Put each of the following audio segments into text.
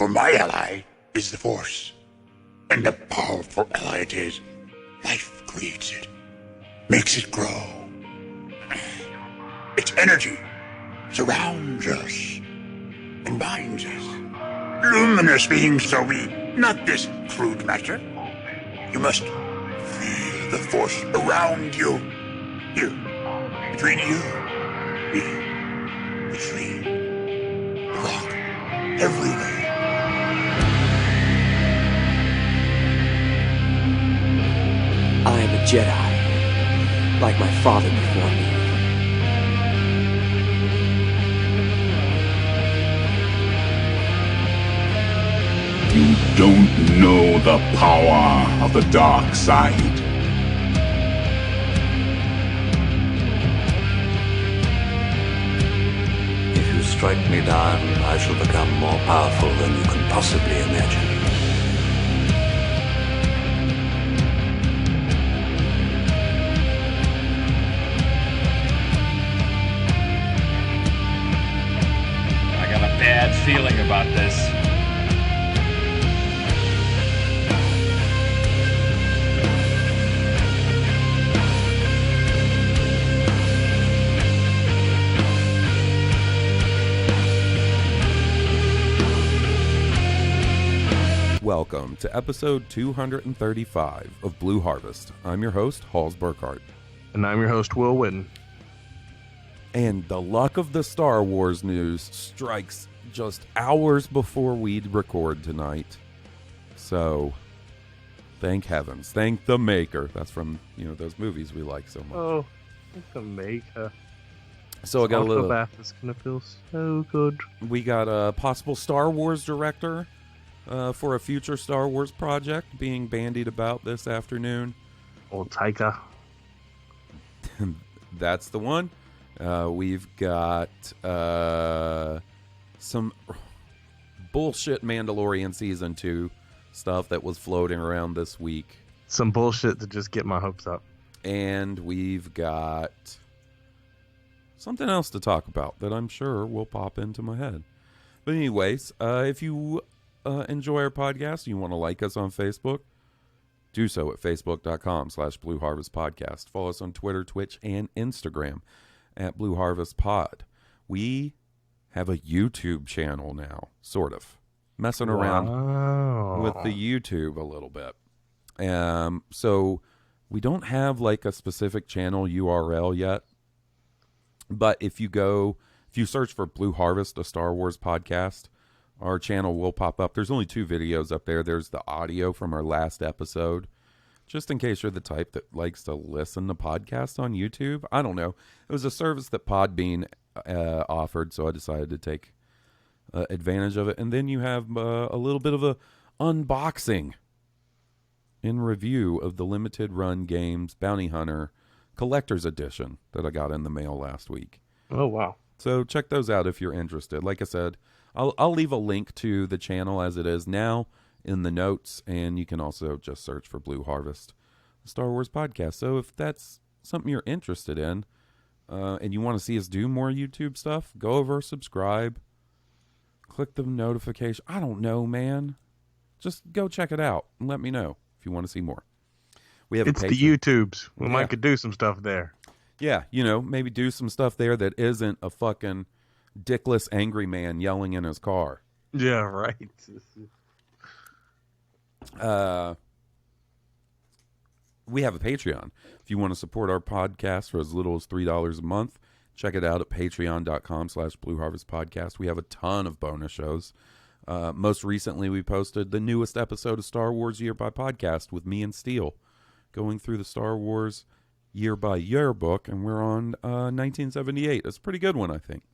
For my ally is the Force. And a powerful ally it is. Life creates it. Makes it grow. Its energy surrounds us and binds us. Luminous beings shall we, not this crude matter. You must feel the Force around you. Here, between you, me, the tree, the rock, everywhere. I am a Jedi, like my father before me. You don't know the power of the dark side. If you strike me down, I shall become more powerful than you can possibly imagine. I got a bad feeling about this. Welcome to episode 235 of Blue Harvest. I'm your host, Hawes Burkhart. And I'm your host, Will Witten. And the luck of the Star Wars news strikes just hours before we'd record tonight. So, thank heavens. Thank the maker. That's from, those movies we like so much. Oh, thank the maker. So I got a little... bath is going to feel so good. We got a possible Star Wars director for a future Star Wars project being bandied about this afternoon. Old Taika. That's the one. We've got some bullshit Mandalorian Season 2 stuff that was floating around this week. Some bullshit to just get my hopes up. And we've got something else to talk about that I'm sure will pop into my head. But anyways, if you enjoy our podcast, you want to like us on Facebook, do so at facebook.com/Blue Harvest Podcast. Follow us on Twitter, Twitch, and Instagram at Blue Harvest Pod. We have a YouTube channel now, sort of. Messing around with the YouTube a little bit. So we don't have like a specific channel URL yet. But if you search for Blue Harvest, a Star Wars podcast, our channel will pop up. There's only 2 videos up there. There's the audio from our last episode. Just in case you're the type that likes to listen to podcasts on YouTube. I don't know. It was a service that Podbean offered, so I decided to take advantage of it. And then you have a little bit of a unboxing and review of the limited run games Bounty Hunter Collector's Edition that I got in the mail last week. Oh, wow. So check those out if you're interested. Like I said, I'll leave a link to the channel as it is now in the notes, and you can also just search for Blue Harvest, Star Wars podcast. So if that's something you're interested in, and you want to see us do more YouTube stuff, go over, subscribe, click the notification. I don't know, man. Just go check it out and let me know if you want to see more. We have it's the YouTubes. We might could do some stuff there. Yeah, maybe do some stuff there that isn't a fucking dickless angry man yelling in his car. Yeah, right. We have a Patreon. If you want to support our podcast for as little as $3 a month, check it out at patreon.com/Blue Harvest Podcast. We have a ton of bonus shows. Most recently, we posted the newest episode of Star Wars Year by Podcast with me and Steele, going through the Star Wars Year by Year book, and we're on 1978. It's a pretty good one, I think.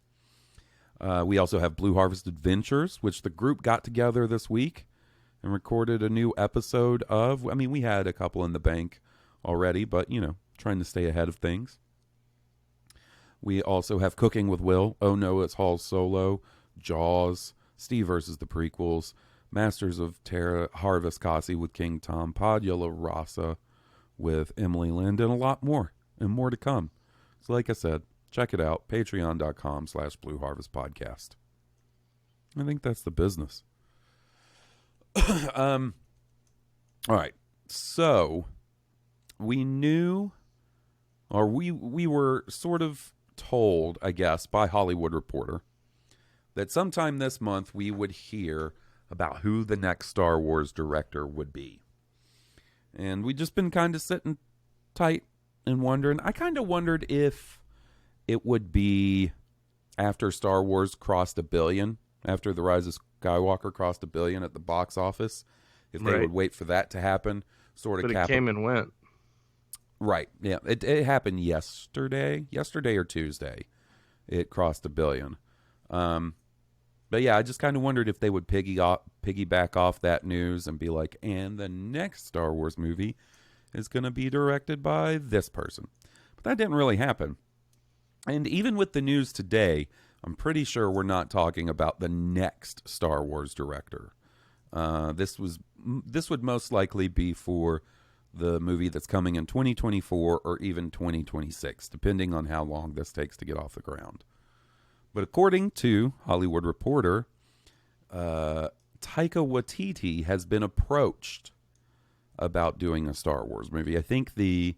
We also have Blue Harvest Adventures, which the group got together this week and recorded a new episode of. I mean, we had a couple in the bank already, but, trying to stay ahead of things. We also have Cooking with Will, Oh No, It's Hall's Solo, Jaws, Steve versus the Prequels, Masters of Terra, Harvest Kasi with King Tom, Padula Rasa with Emily Lind, and a lot more, and more to come. So like I said, check it out, patreon.com/Blue Harvest Podcast. I think that's the business. All right. So we knew, or we were sort of told, I guess, by Hollywood Reporter that sometime this month we would hear about who the next Star Wars director would be. And we've just been kind of sitting tight and wondering. I kind of wondered if it would be after Star Wars crossed $1 billion, after The Rise of Skywalker crossed $1 billion at the box office, if they would wait for that to happen. But it came and went. Right. Yeah. It happened yesterday or Tuesday. It crossed $1 billion. But yeah, I just kind of wondered if they would piggyback off that news and be like, and the next Star Wars movie is going to be directed by this person. But that didn't really happen. And even with the news today, I'm pretty sure we're not talking about the next Star Wars director. This would most likely be for the movie that's coming in 2024 or even 2026, depending on how long this takes to get off the ground. But according to Hollywood Reporter, Taika Waititi has been approached about doing a Star Wars movie. I think the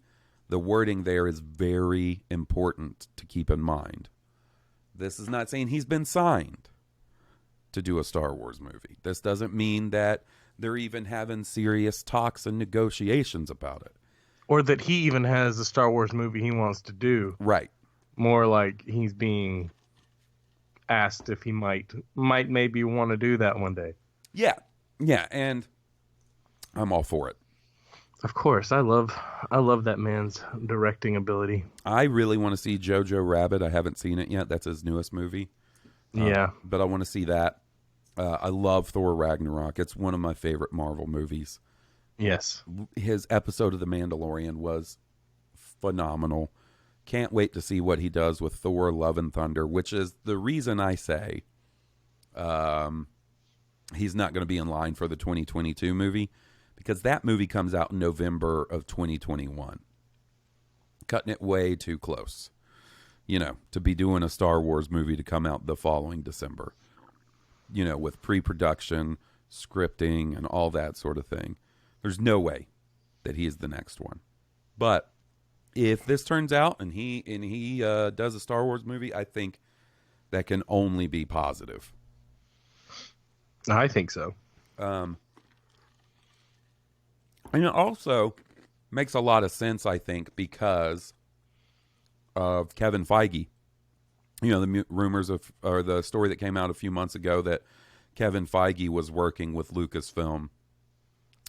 wording there is very important to keep in mind. This is not saying he's been signed to do a Star Wars movie. This doesn't mean that they're even having serious talks and negotiations about it. Or that he even has a Star Wars movie he wants to do. Right. More like he's being asked if he might maybe want to do that one day. Yeah, and I'm all for it. Of course, I love that man's directing ability. I really want to see Jojo Rabbit. I haven't seen it yet. That's his newest movie. Yeah, but I want to see that. I love Thor Ragnarok. It's one of my favorite Marvel movies. Yes, his episode of The Mandalorian was phenomenal. Can't wait to see what he does with Thor, Love and Thunder, which is the reason I say he's not going to be in line for the 2022 movie, because that movie comes out in November of 2021. Cutting it way too close, to be doing a Star Wars movie to come out the following December, with pre-production, scripting, and all that sort of thing. There's no way that he is the next one. But if this turns out and he does a Star Wars movie, I think that can only be positive. I think so. And it also makes a lot of sense, I think, because of Kevin Feige. The rumors or the story that came out a few months ago that Kevin Feige was working with Lucasfilm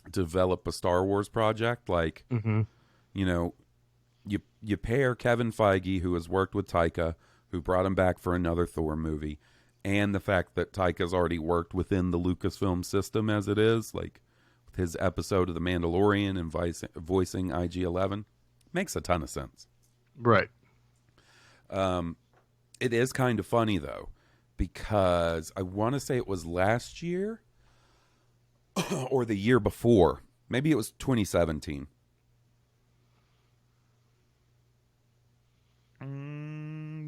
to develop a Star Wars project. Like, you pair Kevin Feige, who has worked with Taika, who brought him back for another Thor movie, and the fact that Taika's already worked within the Lucasfilm system as it is, like with his episode of The Mandalorian and voicing IG-11, makes a ton of sense. Right. It is kind of funny, though, because I want to say it was last year or the year before. Maybe it was 2017.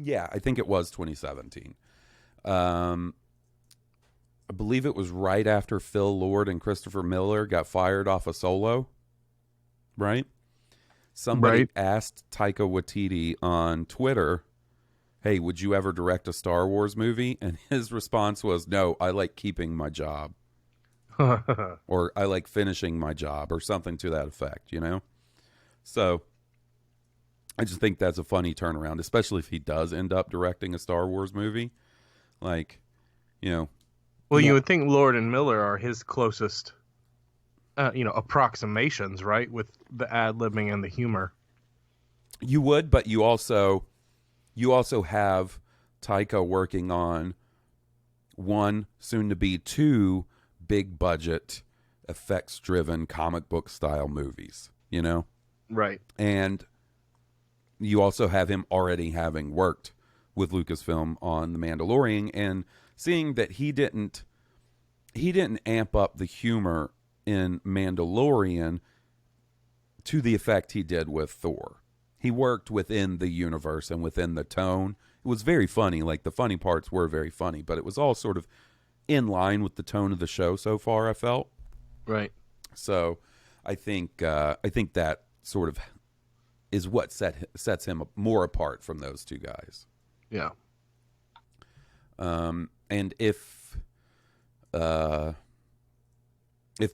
Yeah, I think it was 2017. I believe it was right after Phil Lord and Christopher Miller got fired off of Solo. Right? Somebody asked Taika Waititi on Twitter, hey, would you ever direct a Star Wars movie? And his response was, no, I like keeping my job. Or I like finishing my job, or something to that effect, So I just think that's a funny turnaround, especially if he does end up directing a Star Wars movie. Like, Well, you would think Lord and Miller are his closest, approximations, right? With the ad-libbing and the humor. You would, but you also have Taika working on one, soon to be two, big budget, effects driven comic book style movies, Right. And you also have him already having worked with Lucasfilm on The Mandalorian, and seeing that he didn't amp up the humor in Mandalorian to the effect he did with Thor. He worked within the universe and within the tone. It was very funny. Like, the funny parts were very funny, but it was all sort of in line with the tone of the show so far, I felt. Right. So I think that sort of is what sets him more apart from those two guys. Yeah. And if the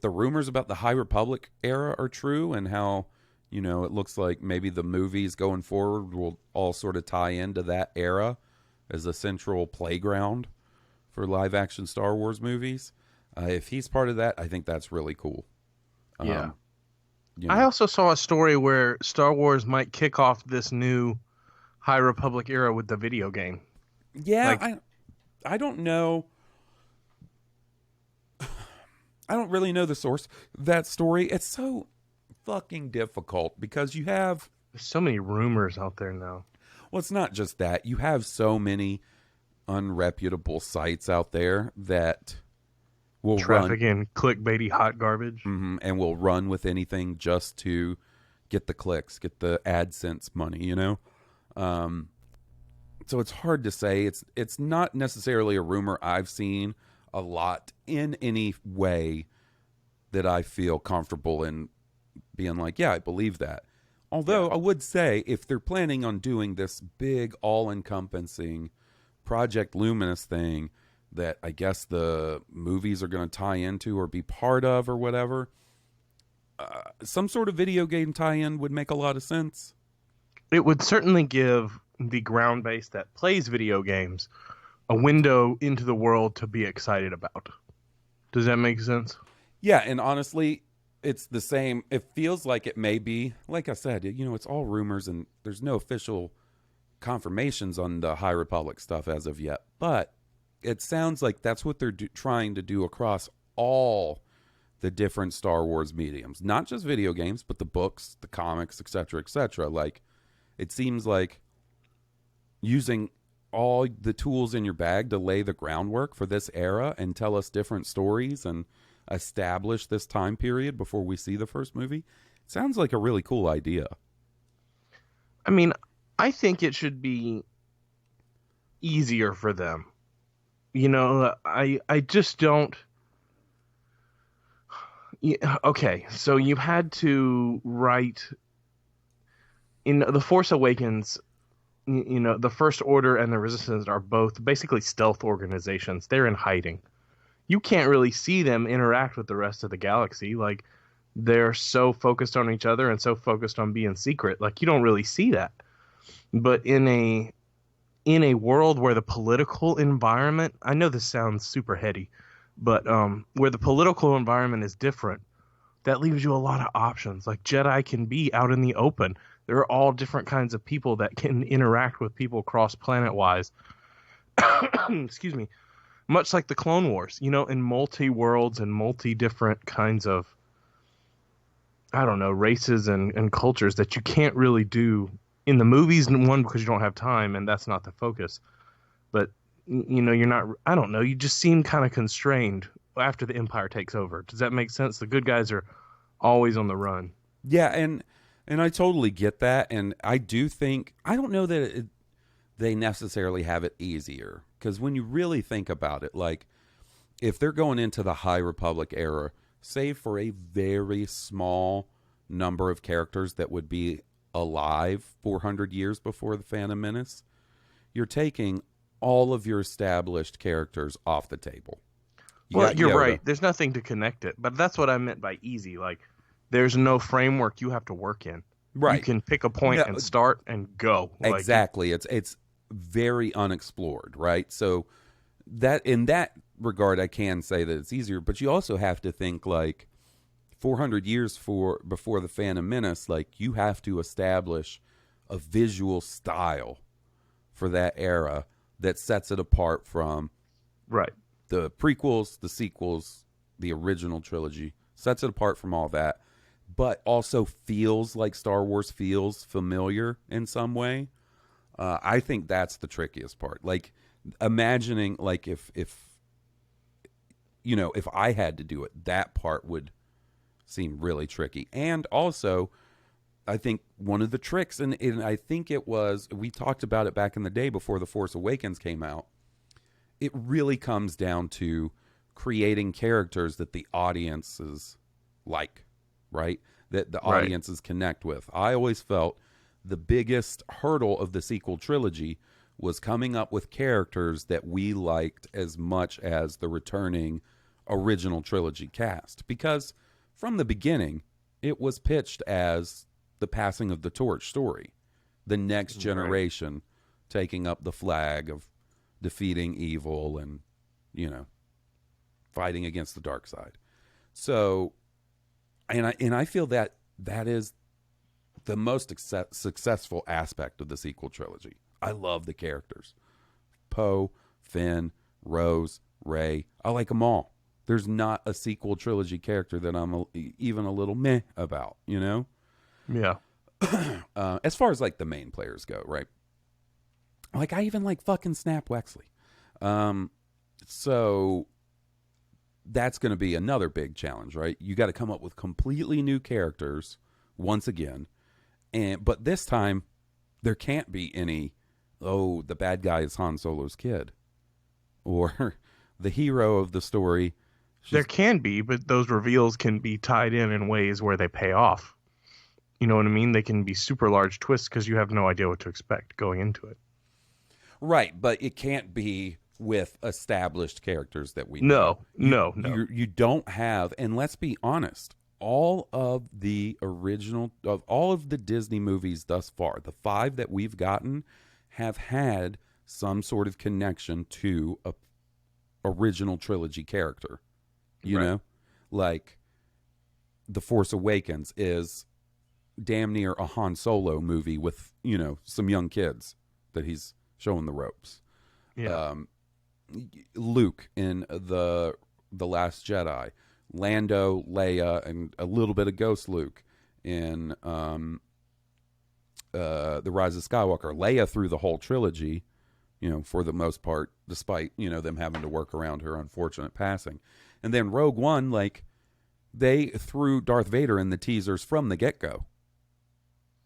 rumors about the High Republic era are true, and how, you know, it looks like maybe the movies going forward will all sort of tie into that era as a central playground for live action Star Wars movies. If he's part of that, I think that's really cool. Yeah. You know. I also saw a story where Star Wars might kick off this new High Republic era with the video game. Yeah, Like, I don't know. I don't really know the source of that story. It's so fucking difficult because you have... There's so many rumors out there now. Well, it's not just that. You have so many unreputable sites out there that will Traffic in clickbaity hot garbage. and will run with anything just to get the clicks, get the AdSense money, you know? So it's hard to say. It's not necessarily a rumor I've seen a lot in any way that I feel comfortable in being like, yeah, I believe that. Although I would say if they're planning on doing this big all-encompassing Project Luminous thing that I guess the movies are going to tie into or be part of or whatever, some sort of video game tie-in would make a lot of sense. It would certainly give the ground base that plays video games a window into the world to be excited about. Does that make sense? Yeah, and honestly, it's the same. It feels like it may be, like I said, you know, it's all rumors and there's no official confirmations on the High Republic stuff as of yet. But it sounds like that's what they're trying to do across all the different Star Wars mediums. Not just video games, but the books, the comics, etc., etc. Like, it seems like using all the tools in your bag to lay the groundwork for this era and tell us different stories and establish this time period before we see the first movie. Sounds like a really cool idea. I mean, I think it should be easier for them. You know, I just don't... Yeah, okay, so you had to write... In The Force Awakens, you know, the First Order and the Resistance are both basically stealth organizations. They're in hiding. You can't really see them interact with the rest of the galaxy. Like, they're so focused on each other and so focused on being secret. Like, you don't really see that. But in a world where the political environment, I know this sounds super heady, but where the political environment is different, that leaves you a lot of options. Like, Jedi can be out in the open. There are all different kinds of people that can interact with people cross-planet-wise. Excuse me. Much like the Clone Wars, you know, in multi-worlds and multi-different kinds of, I don't know, races and cultures that you can't really do in the movies. One, because you don't have time, and that's not the focus. But, you know, you're not, I don't know, you just seem kind of constrained after the Empire takes over. Does that make sense? The good guys are always on the run. Yeah, and I totally get that, and I do think, I don't know that they necessarily have it easier, because when you really think about it, like, if they're going into the High Republic era, save for a very small number of characters that would be alive 400 years before the Phantom Menace, you're taking all of your established characters off the table. You're right. There's nothing to connect it, but that's what I meant by easy. Like, there's no framework you have to work in. Right. You can pick a point and start and go. Exactly. It's very unexplored, right? So that in that regard, I can say that it's easier, but you also have to think like 400 years before the Phantom Menace, like you have to establish a visual style for that era that sets it apart from the prequels, the sequels, the original trilogy, sets it apart from all that, but also feels like Star Wars feels familiar in some way. I think that's the trickiest part. Like imagining like if you know, if I had to do it, that part would seem really tricky. And also, I think one of the tricks, and I think it was, we talked about it back in the day before The Force Awakens came out, it really comes down to creating characters that the audiences like, right? That the Right. audiences connect with. I always felt the biggest hurdle of the sequel trilogy was coming up with characters that we liked as much as the returning original trilogy cast. Because from the beginning, it was pitched as the passing of the torch story. The next generation taking up the flag of defeating evil and, you know, fighting against the dark side. So, and I feel that is the most successful aspect of the sequel trilogy. I love the characters. Poe, Finn, Rose, Rey. I like them all. There's not a sequel trilogy character that I'm even a little meh about, you know? Yeah. As far as like the main players go, right? Like I even like fucking Snap Wexley. So that's going to be another big challenge, right? You got to come up with completely new characters once again. But this time there can't be any, oh, the bad guy is Han Solo's kid, or the hero of the story. There can be, but those reveals can be tied in ways where they pay off. You know what I mean? They can be super large twists because you have no idea what to expect going into it. Right, but it can't be with established characters that we know. No. You don't have, and let's be honest, all of the Disney movies thus far, the 5 that we've gotten, have had some sort of connection to a original trilogy character. You know, like The Force Awakens is damn near a Han Solo movie with, you know, some young kids that he's showing the ropes. Yeah. Luke in the Last Jedi, Lando, Leia, and a little bit of Ghost Luke in The Rise of Skywalker. Leia through the whole trilogy, you know, for the most part, despite, you know, them having to work around her unfortunate passing. And then Rogue One, like, they threw Darth Vader in the teasers from the get-go.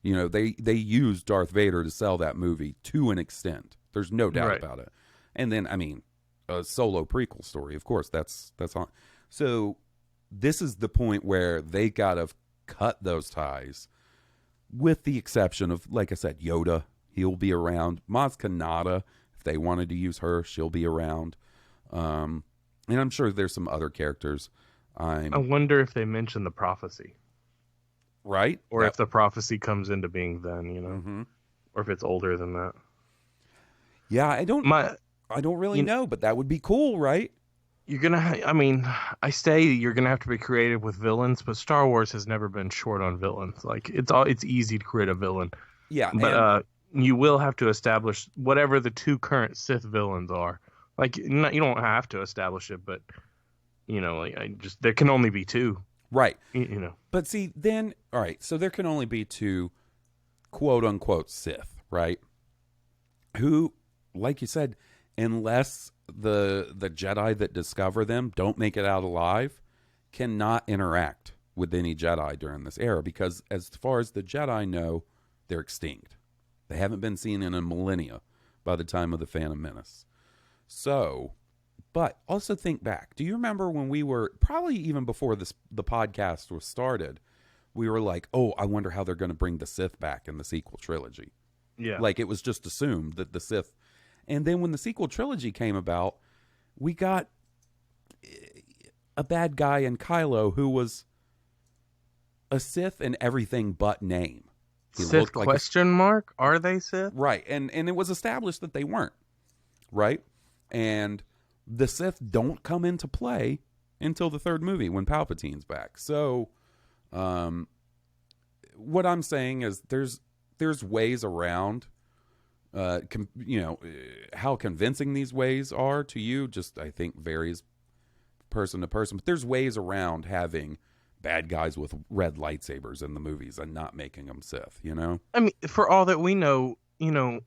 You know, they used Darth Vader to sell that movie to an extent. There's no doubt about it. And then, I mean, a Solo prequel story, of course, that's on. So this is the point where they got to cut those ties, with the exception of, like I said, Yoda. He'll be around. Maz Kanata, if they wanted to use her, she'll be around. And I'm sure there's some other characters. I wonder if they mention the prophecy. Right? Or if the prophecy comes into being then, you know? Mm-hmm. Or if it's older than that. Yeah, I don't really know, but that would be cool, right? You're going to, I say you're going to have to be creative with villains, but Star Wars has never been short on villains. Like, it's easy to create a villain. Yeah. But you will have to establish whatever the 2 current Sith villains are. Like, you don't have to establish it, but, you know, like, there can only be 2. Right. You know. But see, then, all right, so there can only be 2 quote-unquote Sith, right? Who, like you said, unless the Jedi that discover them don't make it out alive, cannot interact with any Jedi during this era, because as far as the Jedi know, they're extinct. They haven't been seen in a millennia by the time of the Phantom Menace. So, but also think back. Do you remember when we were, probably even before the podcast was started, we were like, oh, I wonder how they're going to bring the Sith back in the sequel trilogy. Yeah. Like, it was just assumed that the Sith. And then when the sequel trilogy came about, we got a bad guy in Kylo who was a Sith in everything but name. He Sith question mark? Are they Sith? Right. And it was established that they weren't. Right? And the Sith don't come into play until the 3rd movie when Palpatine's back. So, what I'm saying is there's ways around, how convincing these ways are to you, just I think varies person to person. But there's ways around having bad guys with red lightsabers in the movies and not making them Sith, you know? I mean, for all that we know, you know,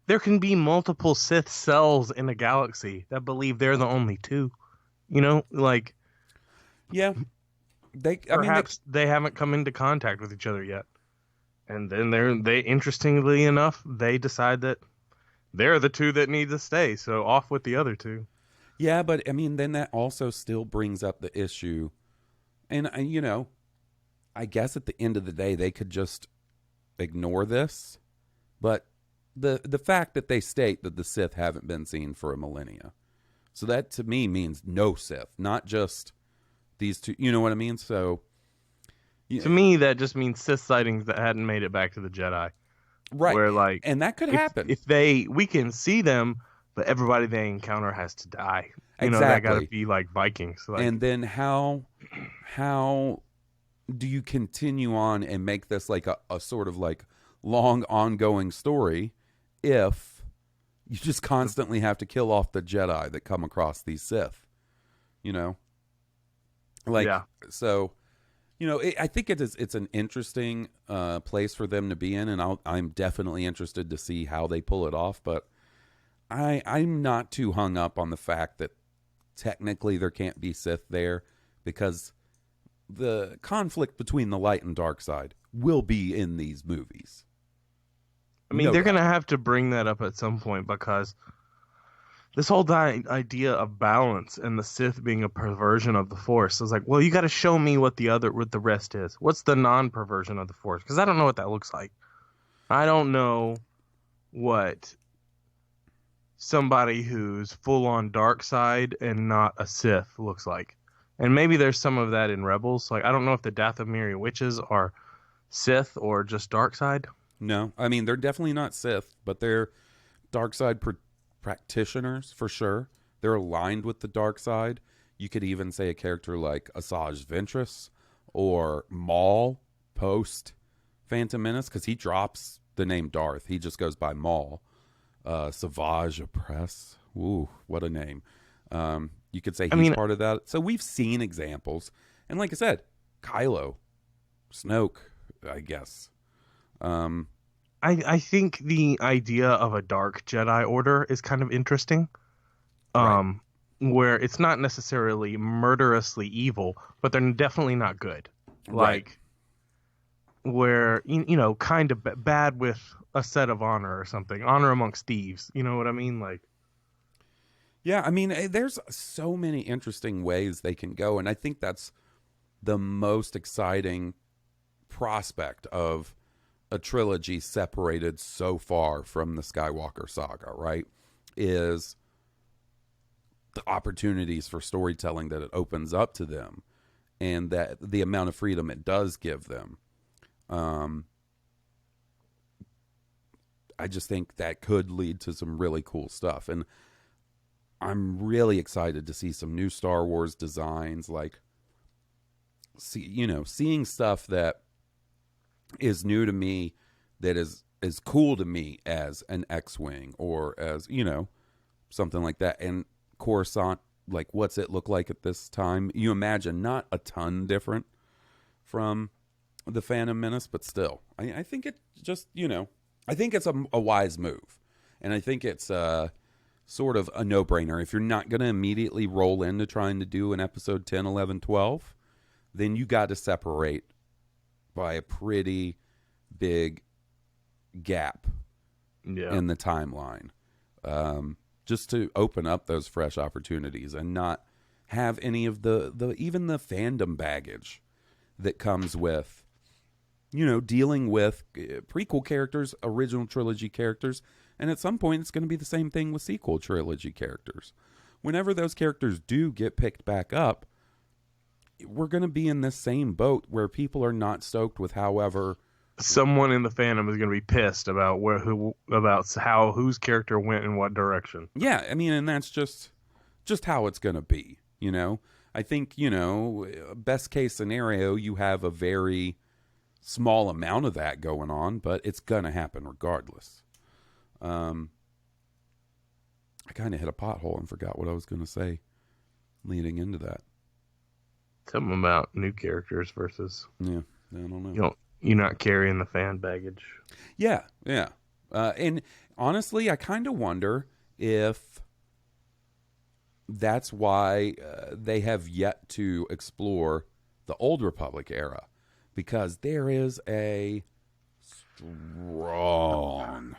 there can be multiple Sith cells in a galaxy that believe they're the only 2. You know, like, yeah, they haven't come into contact with each other yet, and then they interestingly enough, they decide that they're the 2 that need to stay. So off with the other 2. Yeah, but I mean, then that also still brings up the issue, and you know, I guess at the end of the day, they could just ignore this, but the fact that they state that the Sith haven't been seen for a millennia, so that to me means no Sith, not just these two. You know what I mean? So yeah. To me, that just means Sith sightings that hadn't made it back to the Jedi. Right. Where, like, and that could happen. If we can see them, but everybody they encounter has to die. You know, that got to be like Vikings. Like, and then how do you continue on and make this like a sort of like long ongoing story if you just constantly have to kill off the Jedi that come across these Sith? You know? Like, yeah. So, you know, I think it's an interesting place for them to be in, and I'm definitely interested to see how they pull it off. But I'm not too hung up on the fact that technically there can't be Sith there, because the conflict between the light and dark side will be in these movies. I mean, they're going to have to bring that up at some point, because this whole idea of balance and the Sith being a perversion of the Force is like, well, you got to show me what the rest is. What's the non-perversion of the Force? Because I don't know what that looks like. I don't know what somebody who's full on dark side and not a Sith looks like. And maybe there's some of that in Rebels. Like, I don't know if the Dathomiri witches are Sith or just dark side. No, I mean, they're definitely not Sith, but they're dark side practitioners for sure. They're aligned with the dark side. You could even say a character like Asajj Ventress or Maul post Phantom Menace, because he drops the name Darth. He just goes by Maul. Savage Opress. Ooh, what a name. You could say he's part of that. So we've seen examples. And like I said, Kylo, Snoke, I guess. I think the idea of a dark Jedi Order is kind of interesting. Right. Where it's not necessarily murderously evil, but they're definitely not good. Like, where, you know, kind of bad with a set of honor or something. Honor amongst thieves. You know what I mean? Like, yeah, I mean, there's so many interesting ways they can go, and I think that's the most exciting prospect of a trilogy separated so far from the Skywalker saga, right? Is the opportunities for storytelling that it opens up to them, and that the amount of freedom it does give them. I just think that could lead to some really cool stuff, and I'm really excited to see some new Star Wars designs, like, seeing stuff that is new to me, that is cool to me as an X-Wing or as, something like that. And Coruscant, like, what's it look like at this time? You imagine not a ton different from the Phantom Menace, but still, I think it just, I think it's a wise move. And I think it's sort of a no-brainer. If you're not going to immediately roll into trying to do an episode 10, 11, 12, then you got to separate by a pretty big gap in the timeline, just to open up those fresh opportunities and not have any of the even the fandom baggage that comes with, dealing with prequel characters, original trilogy characters. And at some point, it's going to be the same thing with sequel trilogy characters. Whenever those characters do get picked back up, we're going to be in this same boat where people are not stoked with however... Someone in the fandom is going to be pissed about how whose character went in what direction. Yeah, I mean, and that's just how it's going to be, I think, best case scenario, you have a very small amount of that going on, but it's going to happen regardless. I kind of hit a pothole and forgot what I was going to say leading into that. Something about new characters versus... Yeah, I don't know. You're not carrying the fan baggage. Yeah. And honestly, I kind of wonder if that's why they have yet to explore the Old Republic era, because there is a strong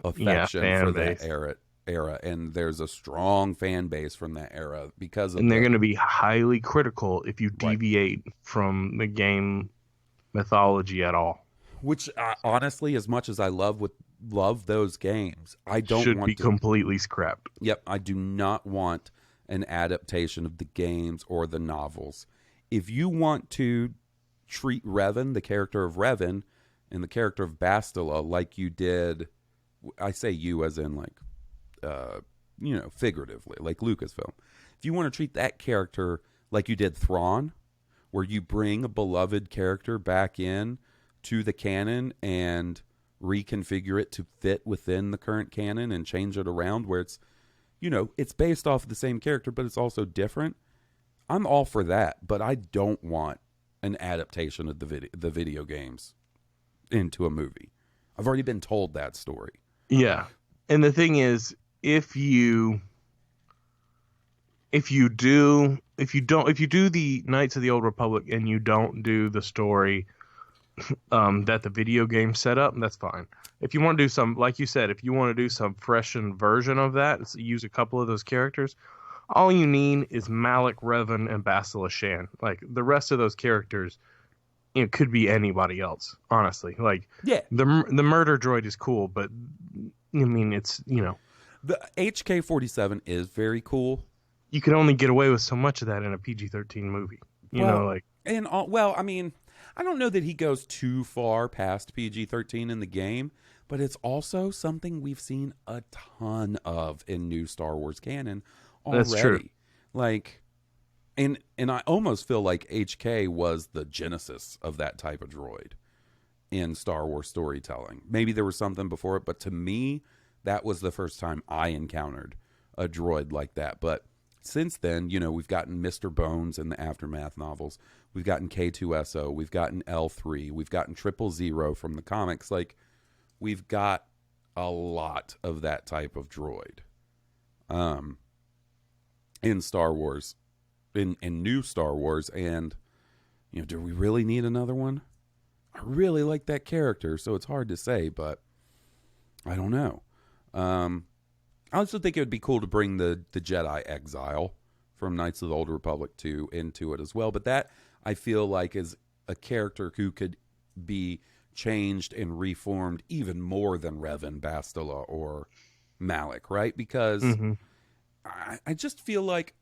affection for that era, and there's a strong fan base from that era because of. And they're going to be highly critical if you deviate from the game mythology at all. Which honestly, as much as I love those games, I don't should want be to, completely scrapped. Yep, I do not want an adaptation of the games or the novels. If you want to treat Revan, the character of Revan, and the character of Bastila like you did, I say you as in like, figuratively, like Lucasfilm. If you want to treat that character like you did Thrawn, where you bring a beloved character back in to the canon and reconfigure it to fit within the current canon and change it around where it's, it's based off of the same character, but it's also different. I'm all for that, but I don't want an adaptation of the video games into a movie. I've already been told that story. Yeah. And the thing is, if you do the Knights of the Old Republic and you don't do the story that the video game set up, that's fine. If you want to do some, like you said, if you want to do some freshened version of that, use a couple of those characters, all you need is Malik, Revan, and Bastila Shan. Like, the rest of those characters, could be anybody else, honestly. Like, yeah, the murder droid is cool, but, I mean, it's, The HK-47 is very cool. You can only get away with so much of that in a PG-13 movie. I mean, I don't know that he goes too far past PG-13 in the game, but it's also something we've seen a ton of in new Star Wars canon already. That's true. Like, and I almost feel like HK was the genesis of that type of droid in Star Wars storytelling. Maybe there was something before it, but to me, that was the first time I encountered a droid like that. But since then, we've gotten Mr. Bones in the Aftermath novels. We've gotten K2SO. We've gotten L3. We've gotten 000 from the comics. Like, we've got a lot of that type of droid in Star Wars, in new Star Wars. And, do we really need another one? I really like that character, so it's hard to say, but I don't know. I also think it would be cool to bring the Jedi Exile from Knights of the Old Republic 2 into it as well. But that, I feel like, is a character who could be changed and reformed even more than Revan, Bastila, or Malik, right? Because I just feel like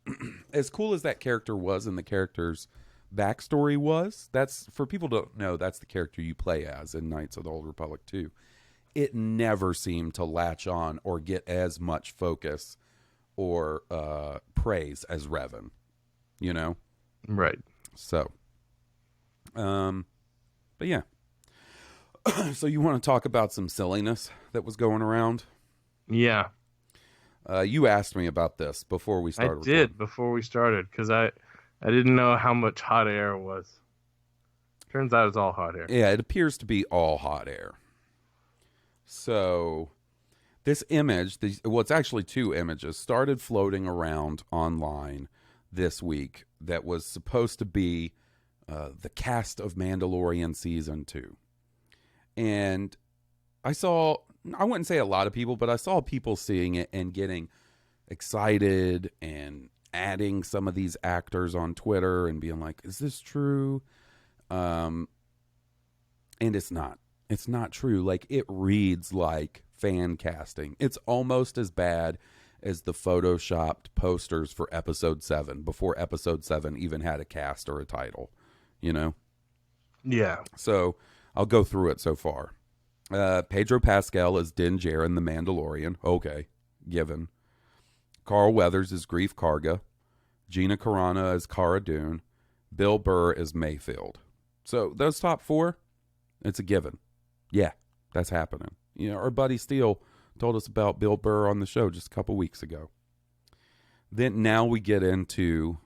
as cool as that character was and the character's backstory was, that's, for people to know, that's the character you play as in Knights of the Old Republic 2. It never seemed to latch on or get as much focus or praise as Revan, Right. So, but yeah. So you want to talk about some silliness that was going around? Yeah. You asked me about this before we started. I did before we started because I didn't know how much hot air was. Turns out it's all hot air. Yeah, it appears to be all hot air. So this image, it's actually two images, started floating around online this week that was supposed to be the cast of Mandalorian Season 2. And I wouldn't say a lot of people, but I saw people seeing it and getting excited and adding some of these actors on Twitter and being like, is this true? And it's not. It's not true. Like, it reads like fan casting. It's almost as bad as the photoshopped posters for Episode 7 before Episode 7 even had a cast or a title, Yeah. So I'll go through it so far. Pedro Pascal as Din Djarin, the Mandalorian. Okay, given. Carl Weathers as Grief Karga. Gina Carano as Cara Dune. Bill Burr as Mayfield. So those top four, it's a given. Yeah, that's happening. Our buddy Steele told us about Bill Burr on the show just a couple weeks ago. Then now we get into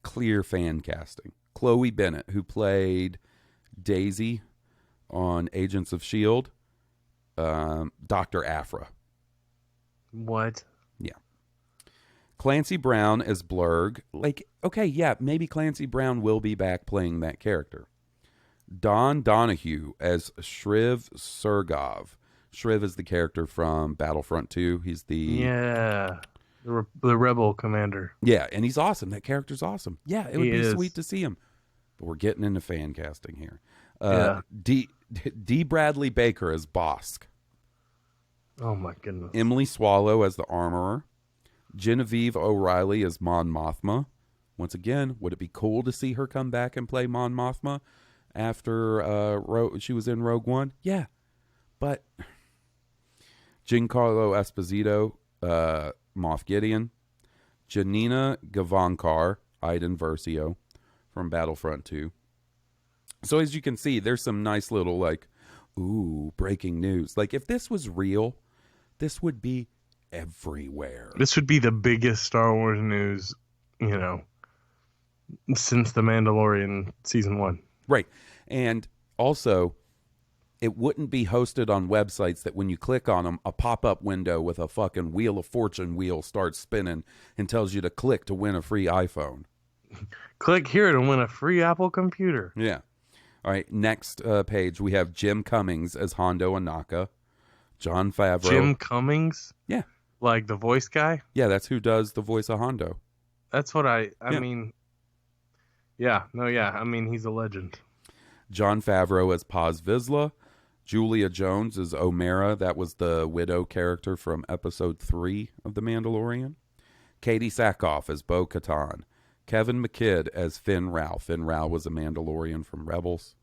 clear fan casting. Chloe Bennett, who played Daisy on Agents of S.H.I.E.L.D., Dr. Aphra. What? Yeah. Clancy Brown as Blurg. Like, okay, yeah, maybe Clancy Brown will be back playing that character. Don Donahue as Shriv Surgov. Shriv is the character from Battlefront 2. He's the the rebel commander. Yeah, and he's awesome. That character's awesome. Yeah, it would He be is. sweet to see him. But we're getting into fan casting here. Yeah. D. Bradley Baker as Bosk. Oh my goodness. Emily Swallow as the Armorer. Genevieve O'Reilly as Mon Mothma. Once again, would it be cool to see her come back and play Mon Mothma after she was in Rogue One? Yeah. But Giancarlo Esposito, Moff Gideon. Janina Gavankar, Iden Versio from Battlefront 2. So as you can see, there's some nice little breaking news. Like if this was real, this would be everywhere. This would be the biggest Star Wars news, since The Mandalorian Season 1. Right. And also, it wouldn't be hosted on websites that when you click on them, a pop-up window with a fucking Wheel of Fortune wheel starts spinning and tells you to click to win a free iPhone. Click here to win a free Apple computer. Yeah. All right, next page, we have Jim Cummings as Hondo Anaka. Jon Favreau. Jim Cummings? Yeah. Like the voice guy? Yeah, that's who does the voice of Hondo. That's what I mean. Yeah, he's a legend. Jon Favreau as Paz Vizsla. Julia Jones as Omera. That was the widow character from episode 3 of The Mandalorian. Katie Sackhoff as Bo-Katan. Kevin McKidd as Finn Rao. Finn Rao was a Mandalorian from Rebels.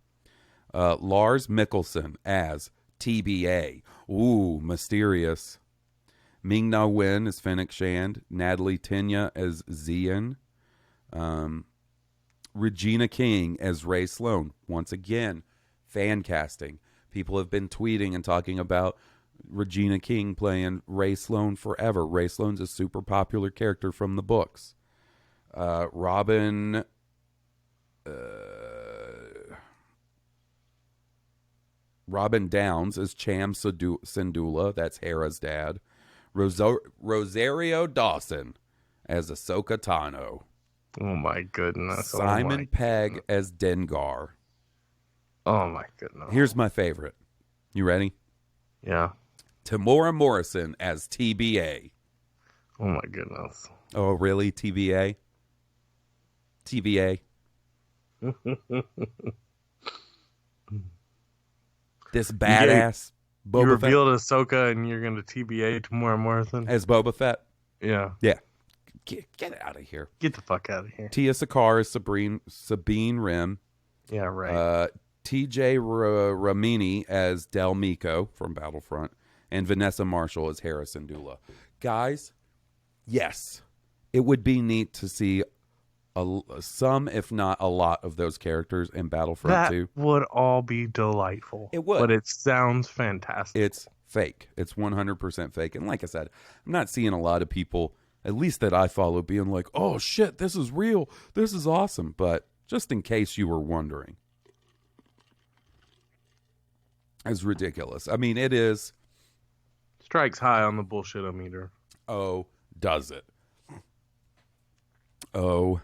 Lars Mikkelsen as TBA. Ooh, mysterious. Ming-Na Wen as Fennec Shand. Natalie Tenya as Xian. Regina King as Ray Sloan. Once again, fan casting. People have been tweeting and talking about Regina King playing Ray Sloan forever. Ray Sloan's a super popular character from the books. Robin Downs as Cham Syndulla. That's Hera's dad. Rosario Dawson as Ahsoka Tano. Oh my goodness. Simon Pegg as Dengar. Oh my goodness. Here's my favorite. You ready? Yeah. Tamora Morrison as TBA. Oh my goodness. Oh, really? TBA? TBA? This badass Boba you Fett revealed Ahsoka and you're going to TBA Tamora Morrison? as Boba Fett. Yeah. Yeah. Get out of here. Get the fuck out of here. Tia Sakar as Sabine Rim. Yeah, right. TJ Ramini as Del Miko from Battlefront. And Vanessa Marshall as Harrison Dula. Guys, yes, it would be neat to see some, if not a lot, of those characters in Battlefront 2. That would all be delightful. It would. But it sounds fantastic. It's fake. It's 100% fake. And like I said, I'm not seeing a lot of people, at least that I follow, being like, oh shit, this is real. This is awesome. But just in case you were wondering, it's ridiculous. I mean, it is. Strikes high on the bullshit-o-meter. Oh, does it? Oh,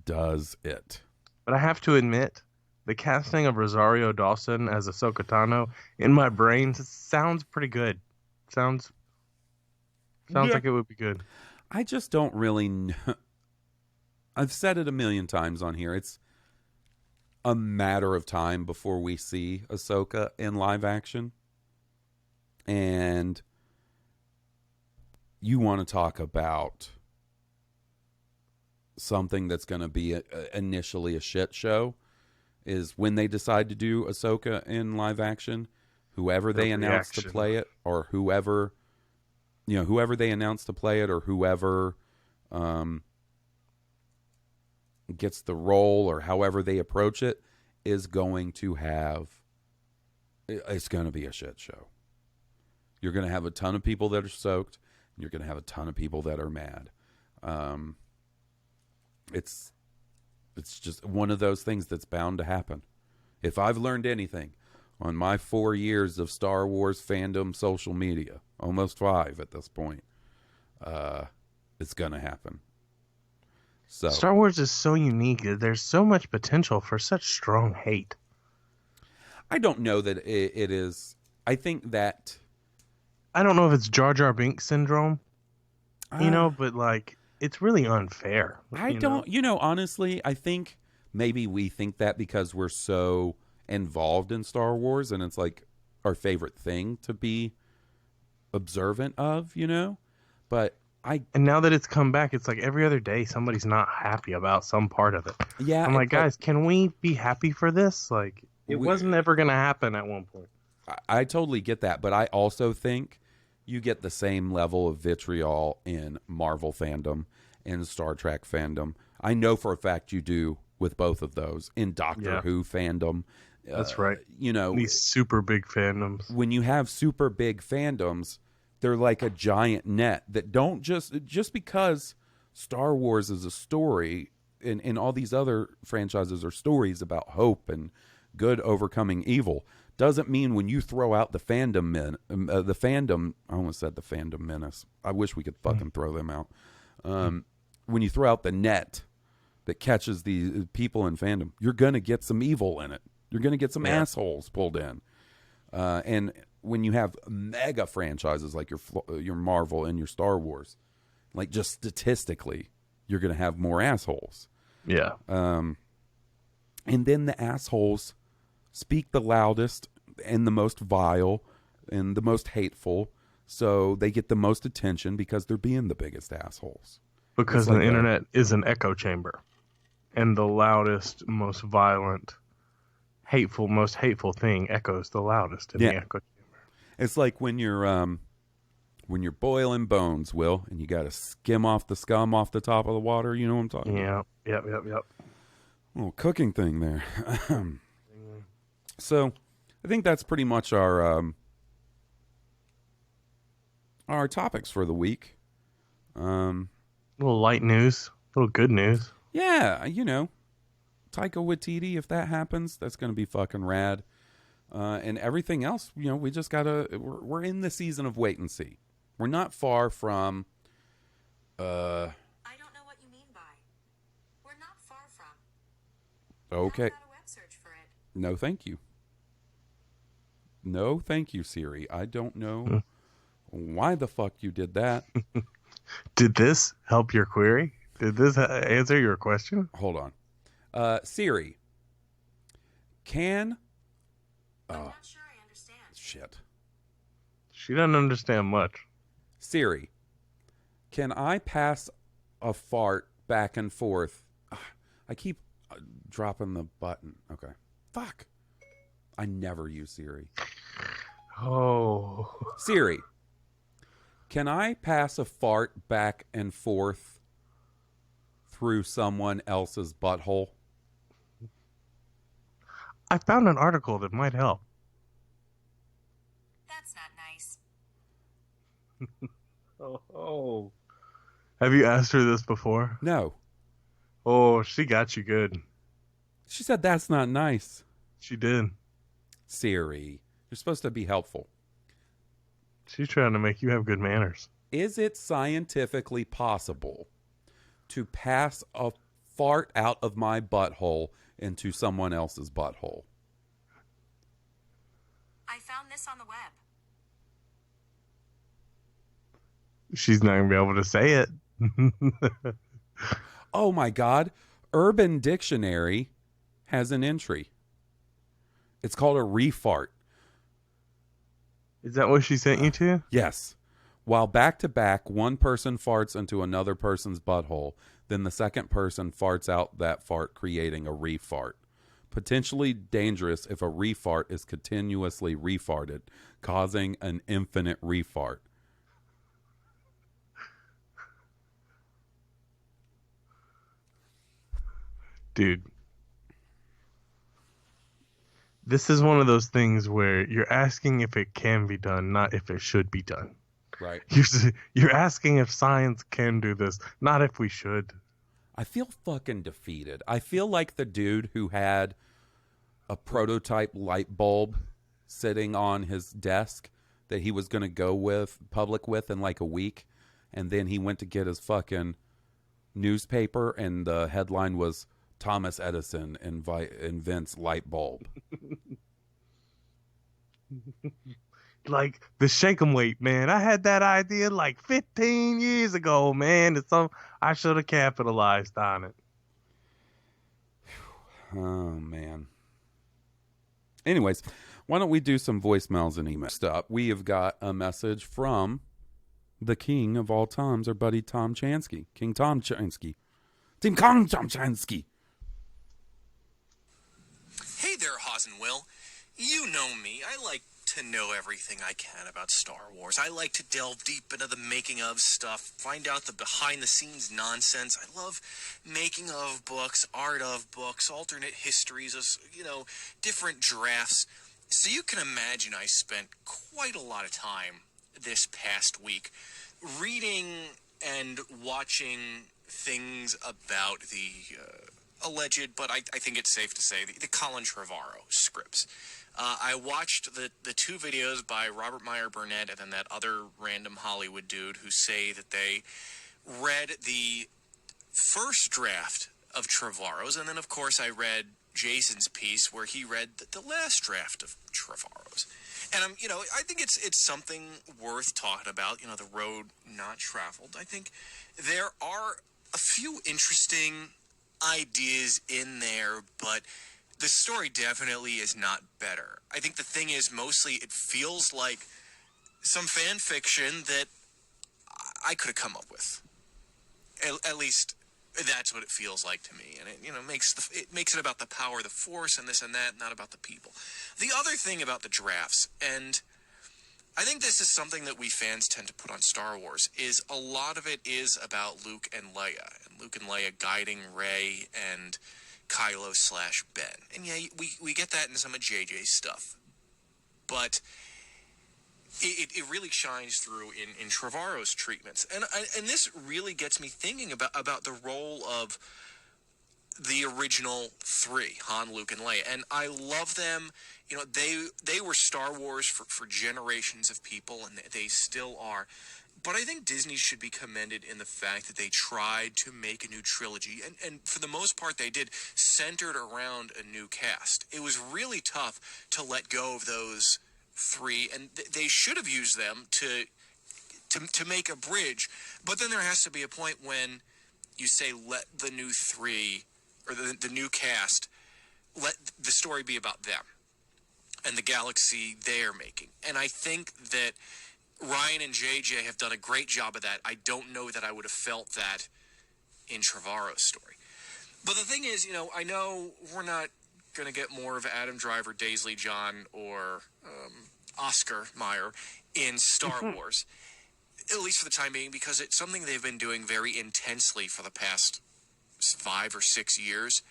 does it? But I have to admit, the casting of Rosario Dawson as Ahsoka Tano in my brain sounds pretty good. Sounds like it would be good. I just don't really know. I've said it a million times on here. It's a matter of time before we see Ahsoka in live action. And you want to talk about something that's going to be initially a shit show, is when they decide to do Ahsoka in live action, whoever they announce to play it, or whoever they announce to play it, or whoever gets the role, or however they approach it, is going to have, it's going to be a shit show. You're going to have a ton of people that are soaked, and you're going to have a ton of people that are mad. It's just one of those things that's bound to happen. If I've learned anything on my 4 years of Star Wars fandom social media, almost 5 at this point, it's going to happen. So Star Wars is so unique. There's so much potential for such strong hate. I don't know that it is. I think that I don't know if it's Jar Jar Binks syndrome, Uh, but like it's really unfair. I don't, honestly, I think maybe we think that because we're so involved in Star Wars and it's like our favorite thing to be observant of, but And now that it's come back, it's like every other day somebody's not happy about some part of it. yeah, I'm like, but guys, can we be happy for this? Like, it wasn't ever going to happen at one point. I totally get that, but I also think you get the same level of vitriol in Marvel fandom and Star Trek fandom. I know for a fact you do with both of those in Doctor Who fandom. That's right. These super big fandoms. When you have super big fandoms, they're like a giant net that don't just because Star Wars is a story and all these other franchises are stories about hope and good overcoming evil, doesn't mean when you throw out the fandom I almost said the fandom menace. I wish we could fucking throw them out. When you throw out the net that catches the people in fandom, you're going to get some evil in it. You're going to get some assholes pulled in. And when you have mega franchises like your Marvel and your Star Wars, like just statistically, you're going to have more assholes. Yeah. And then the assholes speak the loudest and the most vile and the most hateful, so they get the most attention because they're being the biggest assholes. Because the internet is an echo chamber, and the loudest, most violent, most hateful thing echoes the loudest in the echo chamber. It's like when you're boiling bones, Will, and you got to skim off the scum off the top of the water. You know what I'm talking about? Yep. Little cooking thing there. So, I think that's pretty much our topics for the week. A little light news, a little good news. Yeah, Taika Waititi, if that happens, that's going to be fucking rad. And everything else, we just we're in the season of wait and see. We're not far from, I don't know what you mean by. We're not far from. Okay. How about a web search for it? No, thank you. No, thank you, Siri. I don't know why the fuck you did that. Did this help your query? Did this answer your question? Hold on. Siri, I'm not sure I understand. Shit. She doesn't understand much. Siri, can I pass a fart back and forth? I keep dropping the button. Okay. Fuck. I never use Siri. Oh. Siri, can I pass a fart back and forth through someone else's butthole? I found an article that might help. That's not nice. Oh. Have you asked her this before? No. Oh, she got you good. She said that's not nice. She did. Siri, you're supposed to be helpful. She's trying to make you have good manners. Is it scientifically possible to pass a fart out of my butthole into someone else's butthole? I found this on the web. She's not going to be able to say it. Oh my God. Urban Dictionary has an entry. It's called a refart. Is that what she sent you to? Yes. While back to back, one person farts into another person's butthole, then the second person farts out that fart, creating a refart. Potentially dangerous if a refart is continuously refarted, causing an infinite refart. Dude. This is one of those things where you're asking if it can be done, not if it should be done. Right. You're asking if science can do this, not if we should. I feel fucking defeated. I feel like the dude who had a prototype light bulb sitting on his desk that he was going to go public with in like a week. And then he went to get his fucking newspaper and the headline was Thomas Edison invents light bulb. like the shake 'em weight, man. I had that idea like 15 years ago, man. I should have capitalized on it. Oh, man. Anyways, why don't we do some voicemails and emails? Up, we have got a message from the king of all times, our buddy Tom Chansky. King Tom Chansky. Team Kong Tom Chansky. Hey there, Hawes and Will. You know me. I like to know everything I can about Star Wars. I like to delve deep into the making of stuff, find out the behind the scenes nonsense. I love making of books, art of books, alternate histories of, different drafts. So you can imagine I spent quite a lot of time this past week reading and watching things about the alleged, but I think it's safe to say, the Colin Trevorrow scripts. I watched the two videos by Robert Meyer Burnett and then that other random Hollywood dude who say that they read the first draft of Trevorrow's, and then, of course, I read Jason's piece where he read the last draft of Trevorrow's. And I think it's something worth talking about, the road not traveled. I think there are a few interesting ideas in there, but the story definitely is not better. I think the thing is, mostly it feels like some fan fiction that I could have come up with. At least that's what it feels like to me, and it makes it about the power of the Force and this and that, not about the people. The other thing about the drafts, and I think this is something that we fans tend to put on Star Wars, is a lot of it is about Luke and Leia guiding Rey and Kylo/Ben. And yeah, we get that in some of JJ's stuff, but it really shines through in Trevorrow's treatments, and this really gets me thinking about the role of the original three, Han, Luke, and Leia. And I love them. They were Star Wars for generations of people, and they still are. But I think Disney should be commended in the fact that they tried to make a new trilogy, and for the most part they did, centered around a new cast. It was really tough to let go of those three, and they should have used them to make a bridge. But then there has to be a point when you say, let the new three, or the new cast, let the story be about them and the galaxy they're making. And I think that Ryan and JJ have done a great job of that. I don't know that I would have felt that in Trevorrow's story. But the thing is, I know we're not going to get more of Adam Driver, Daisley John, or Oscar Mayer in Star Wars, at least for the time being, because it's something they've been doing very intensely for the past 5 or 6 years.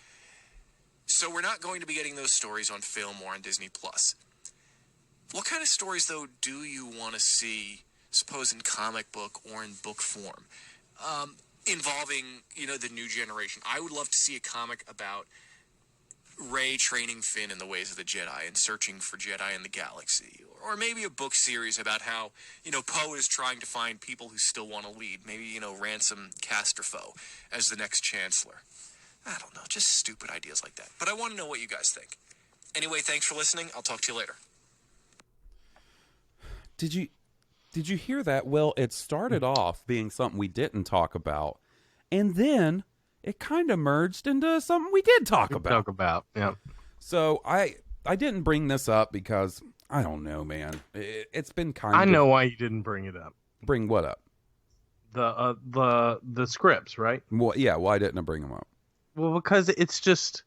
So we're not going to be getting those stories on film or on Disney+. What kind of stories, though, do you want to see, suppose in comic book or in book form, involving, the new generation? I would love to see a comic about Rey training Finn in the ways of the Jedi and searching for Jedi in the galaxy. Or maybe a book series about how, Poe is trying to find people who still want to lead. Maybe, ransom Casterfo as the next Chancellor. I don't know, just stupid ideas like that. But I want to know what you guys think. Anyway, thanks for listening. I'll talk to you later. Did you hear that? Well, it started off being something we didn't talk about, and then it kind of merged into something we did talk about. Yeah. So I didn't bring this up because I don't know, man. It's been kind of. I know why you didn't bring it up. Bring what up? The scripts, right? Well, yeah. Why didn't I bring them up? Well, because it's just,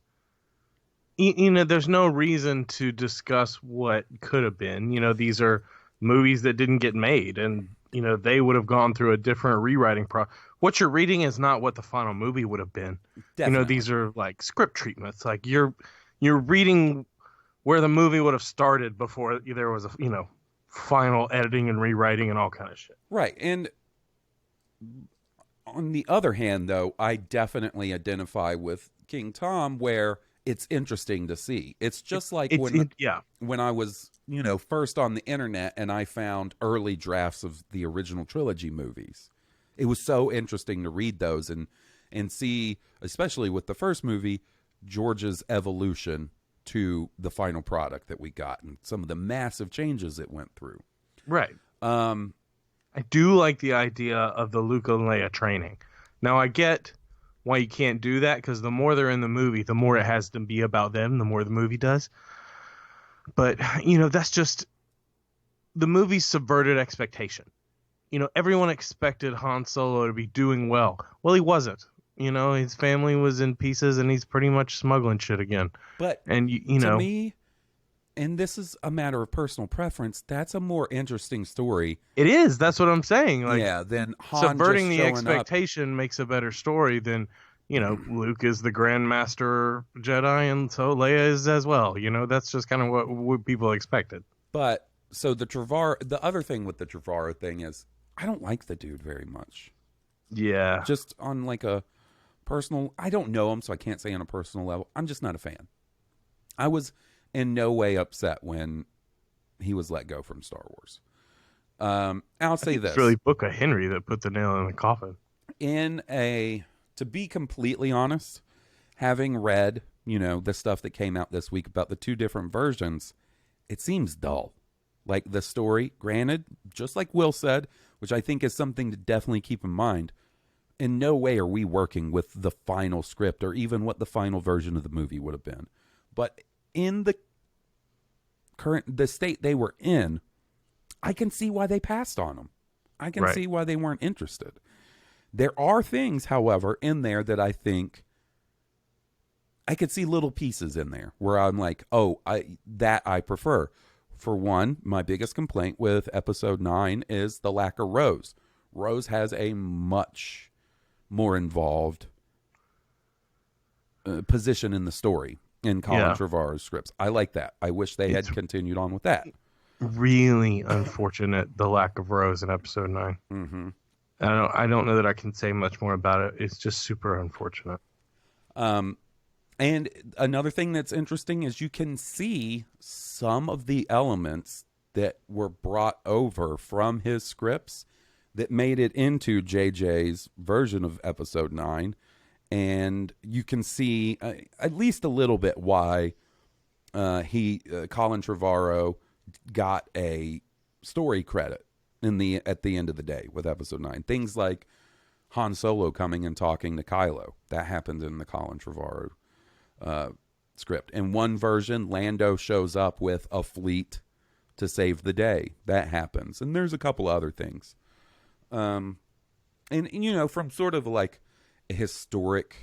there's no reason to discuss what could have been. These are movies that didn't get made, and they would have gone through a different rewriting process. What you're reading is not what the final movie would have been. Definitely. These are like script treatments. Like you're reading where the movie would have started before there was a final editing and rewriting and all kind of shit. Right. And on the other hand, though, I definitely identify with King Tom, where it's interesting to see. It's just like when I was, first on the internet and I found early drafts of the original trilogy movies. It was so interesting to read those and see, especially with the first movie, George's evolution to the final product that we got and some of the massive changes it went through. Right. I do like the idea of the Luke and Leia training. Now, I get why you can't do that, because the more they're in the movie, the more it has to be about them, the more the movie does. But, that's just... The movie subverted expectation. Everyone expected Han Solo to be doing well. Well, he wasn't. His family was in pieces, and he's pretty much smuggling shit again. But and to me, and this is a matter of personal preference, that's a more interesting story. It is. That's what I'm saying. Than Han subverting just the showing expectation makes a better story than, Luke is the Grandmaster Jedi, and so Leia is as well. That's just kind of what people expected. But so the other thing with the Trevorrow thing is, I don't like the dude very much. Yeah. Just on like a personal, I don't know him, so I can't say on a personal level. I'm just not a fan. I was in no way upset when he was let go from Star Wars. I'll say this. It's really Book of Henry that put the nail in the coffin. To be completely honest, having read, the stuff that came out this week about the two different versions, it seems dull. Like the story, granted, just like Will said, which I think is something to definitely keep in mind, in no way are we working with the final script or even what the final version of the movie would have been. But in the state they were in, I can see why they passed on them. I can see why they weren't interested. There are things, however, in there that I think I could see little pieces in there where I'm like, I prefer. For one, my biggest complaint with episode 9 is the lack of Rose. Rose has a much more involved position in the story in Colin Trevorrow's scripts. I like that. I wish they had continued on with that. Really unfortunate, the lack of Rose in episode 9. Mm-hmm. I don't know that I can say much more about it. It's just super unfortunate. And another thing that's interesting is you can see some of the elements that were brought over from his scripts that made it into JJ's version of episode 9. And you can see at least a little bit why Colin Trevorrow got a story credit at the end of the day with episode 9. Things like Han Solo coming and talking to Kylo. That happened in the Colin Trevorrow script. In one version, Lando shows up with a fleet to save the day. That happens. And there's a couple other things. And from sort of like a historic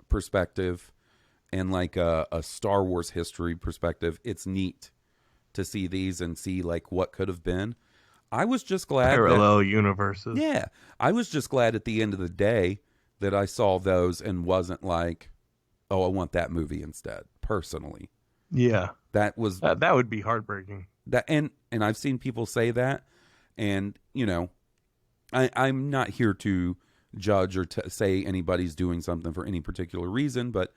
perspective and like a Star Wars history perspective, it's neat to see these and see like what could have been. I was just glad parallel universes. Yeah. I was just glad at the end of the day that I saw those and wasn't like, oh, I want that movie instead, personally. Yeah. That would be heartbreaking. And I've seen people say that, and I'm not here to judge or to say anybody's doing something for any particular reason, but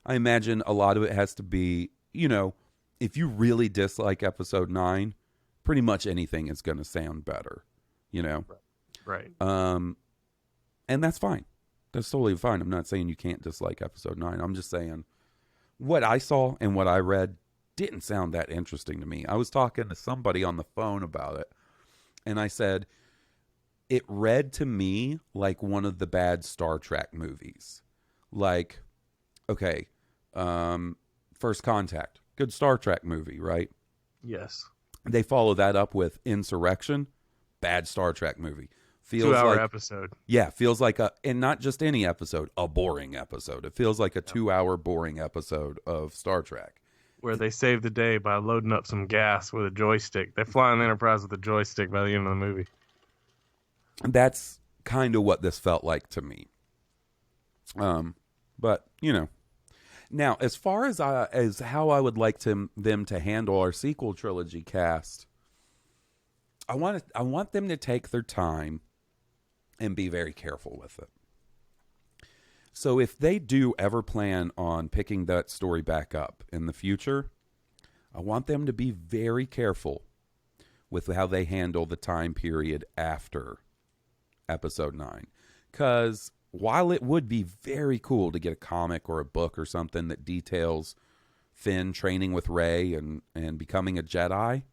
I imagine a lot of it has to be, if you really dislike episode 9, pretty much anything is going to sound better, Right. And that's fine. That's totally fine. I'm not saying you can't dislike episode 9. I'm just saying what I saw and what I read didn't sound that interesting to me. I was talking to somebody on the phone about it, and I said, it read to me like one of the bad Star Trek movies. Like, okay, First Contact, good Star Trek movie, right? Yes. They follow that up with Insurrection, bad Star Trek movie. Feels 2-hour like, episode. Yeah, feels like and not just any episode, a boring episode. It feels like a 2-hour boring episode of Star Trek. Where they save the day by loading up some gas with a joystick. They fly on the Enterprise with a joystick by the end of the movie. That's kind of what this felt like to me. But, Now, as far as how I would like them to handle our sequel trilogy cast, I want them to take their time and be very careful with it. So if they do ever plan on picking that story back up in the future, I want them to be very careful with how they handle the time period after episode 9. Because while it would be very cool to get a comic or a book or something that details Finn training with Rey and becoming a Jedi,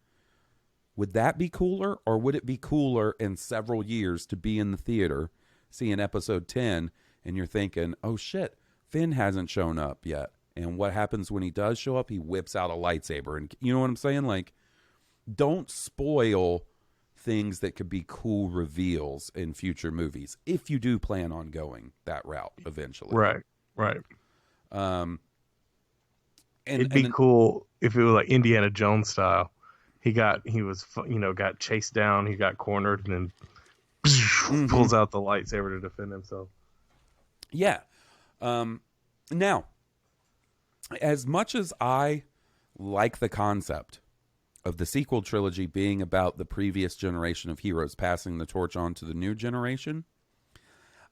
Would that be cooler, or would it be cooler in several years to be in the theater, seeing episode 10, and you're thinking, oh shit, Finn hasn't shown up yet. And what happens when he does show up? He whips out a lightsaber. And you know what I'm saying? Like, don't spoil things that could be cool reveals in future movies if you do plan on going that route eventually. Right. It'd And be cool if it was like Indiana Jones style. He got chased down, he got cornered, and then pulls out the lightsaber to defend himself. Yeah. Now, as much as I like the concept of the sequel trilogy being about the previous generation of heroes passing the torch on to the new generation,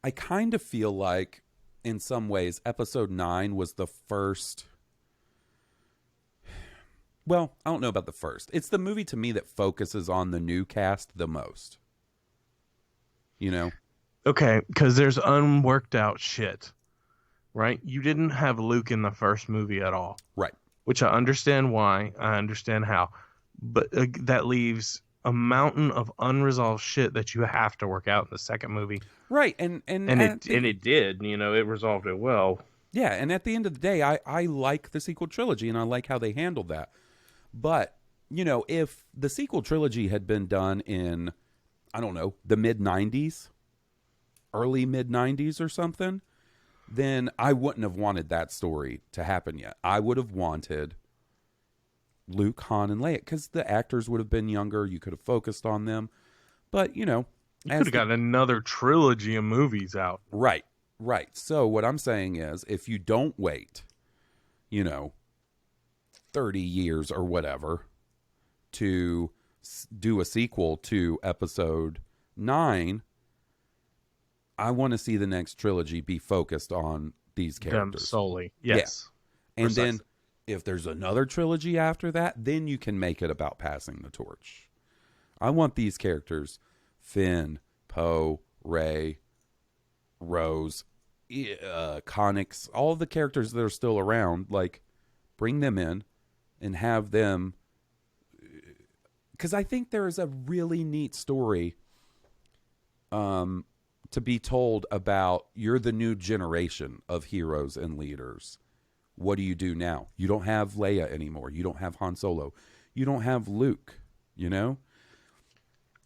I kind of feel like, in some ways, episode 9 was the first... Well, I don't know about the first. It's the movie to me that focuses on the new cast the most. You know? Okay, because there's unworked out shit, right? You didn't have Luke in the first movie at all. Right. Which I understand why. I understand how. But that leaves a mountain of unresolved shit that you have to work out in the second movie. Right. And it did. It resolved it well. Yeah, and at the end of the day, I like the sequel trilogy, and I like how they handled that. But, if the sequel trilogy had been done in, I don't know, the mid-90s, early mid-90s or something, then I wouldn't have wanted that story to happen yet. I would have wanted Luke, Han, and Leia, because the actors would have been younger. You could have focused on them. But, you could have gotten another trilogy of movies out. Right. So what I'm saying is, if you don't wait, 30 years or whatever to do a sequel to episode 9, I want to see the next trilogy be focused on these characters. Them solely. Yes. Yeah. And Precisely. then if there's another trilogy after that, then you can make it about passing the torch. I want these characters, Finn, Poe, Rey, Rose, Connix, all the characters that are still around, like, bring them in and have them, because I think there is a really neat story to be told about, you're the new generation of heroes and leaders. What do you do now? You don't have Leia anymore. You don't have Han Solo. You don't have Luke,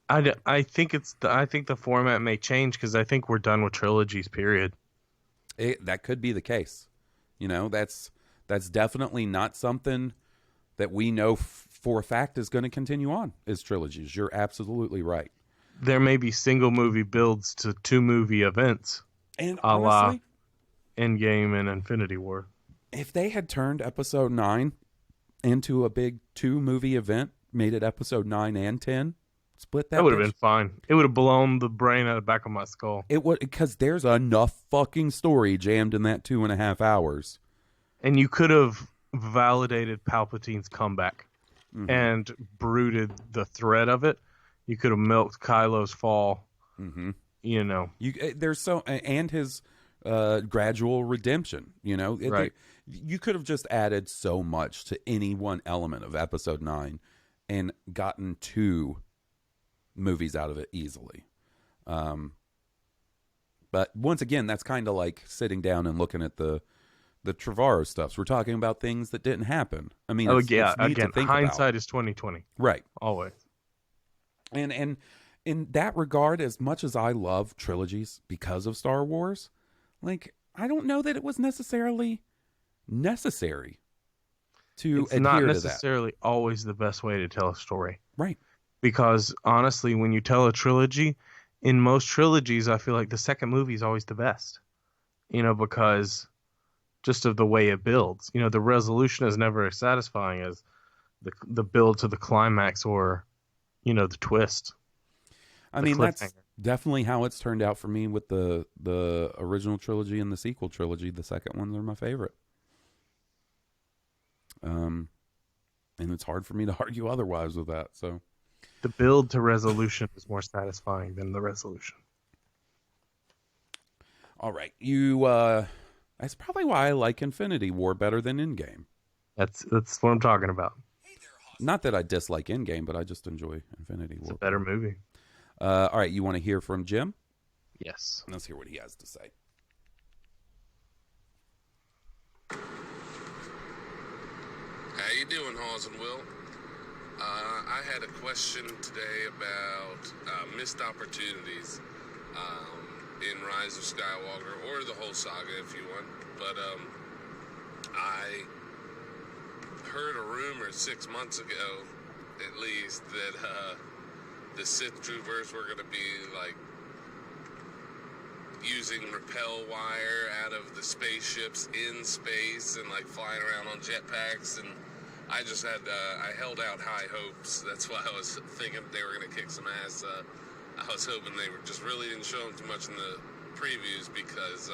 I think the format may change, because I think we're done with trilogies, period. That could be the case. That's definitely not something that we know for a fact is going to continue on, is trilogies. You're absolutely right. There may be single movie builds to 2 movie events, and a la honestly, Endgame and Infinity War. If they had turned episode 9 into a big 2 movie event, made it episode 9 and 10, split that would have been fine. It would have blown the brain out of the back of my skull. It would, because there's enough fucking story jammed in that 2.5 hours. And you could have validated Palpatine's comeback and brooded the thread of it. You could have milked Kylo's fall. There's and his gradual redemption. Right. You could have just added so much to any one element of episode 9 and gotten 2 movies out of it easily. But once again, that's kind of like sitting down and looking at the Trevorrow stuff. So we're talking about things that didn't happen. I mean, it's neat to think hindsight about. is 20/20. Right. Always. And in that regard, as much as I love trilogies because of Star Wars, like, I don't know that it was necessarily necessary to it's adhere not to that. necessarily always the best way to tell a story. Right. Because honestly, when you tell a trilogy, in most trilogies, I feel like the second movie is always the best. Because just of the way it builds. The resolution is never as satisfying as the build to the climax or, the twist. I mean, that's definitely how it's turned out for me with the original trilogy and the sequel trilogy. The second ones are my favorite. And it's hard for me to argue otherwise with that. So the build to resolution is more satisfying than the resolution. All right. That's probably why I like Infinity War better than Endgame. That's what I'm talking about. Not that I dislike Endgame, but I just enjoy Infinity War. It's a better movie. All right, you want to hear from Jim? Yes. Let's hear what he has to say. How you doing, Hawes and Will? I had a question today about missed opportunities in Rise of Skywalker, or the whole saga if you want. But I heard a rumor 6 months ago, at least, that the Sith troopers were going to be like using rappel wire out of the spaceships in space and like flying around on jetpacks, and I just had I held out high hopes. That's why I was thinking they were going to kick some ass. I was hoping they were just really didn't show them too much in the previews because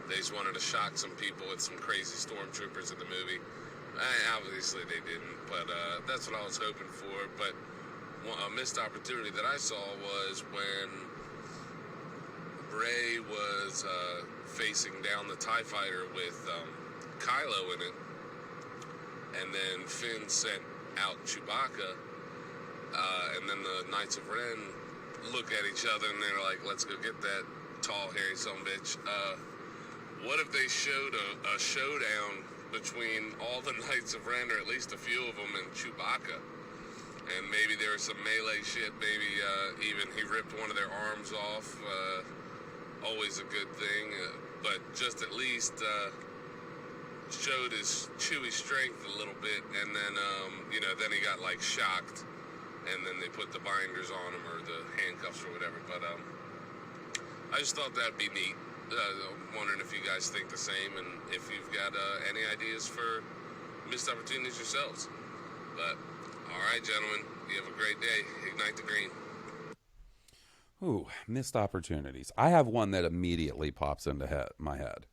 they just wanted to shock some people with some crazy stormtroopers in the movie. Obviously they didn't, but that's what I was hoping for. But a missed opportunity that I saw was when Rey was facing down the TIE fighter with Kylo in it, and then Finn sent out Chewbacca, and then the Knights of Ren look at each other and they're like, let's go get that tall, hairy sumbitch. What if they showed a showdown between all the Knights of Ren, or at least a few of them, and Chewbacca? And maybe there was some melee shit, maybe even he ripped one of their arms off. Always a good thing, but just at least showed his Chewie strength a little bit, and then then he got like shocked, and then they put the binders on him or the handcuffs or whatever. But I just thought that'd be neat. I'm wondering if you guys think the same, and if you've got any ideas for missed opportunities yourselves. But all right, gentlemen, you have a great day. Ignite the green. Ooh, missed opportunities. I have one that immediately pops into my head.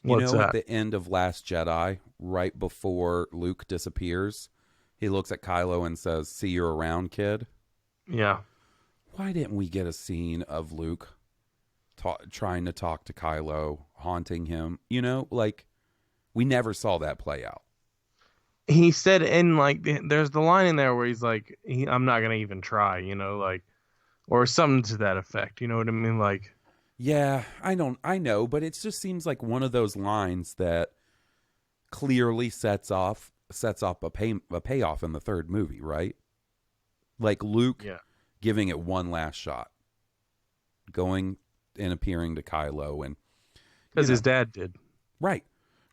What's that? At the end of Last Jedi, right before Luke disappears, he looks at Kylo and says, "See you around, kid." Yeah. Why didn't we get a scene of Luke trying to talk to Kylo, haunting him? We never saw that play out. He said there's the line in there where he's like, I'm not going to even try, or something to that effect. You know what I mean? Yeah, I know, but it just seems like one of those lines that clearly sets off a payoff in the third movie, right? Like Luke giving it one last shot, going and appearing to Kylo, and because his dad did, right,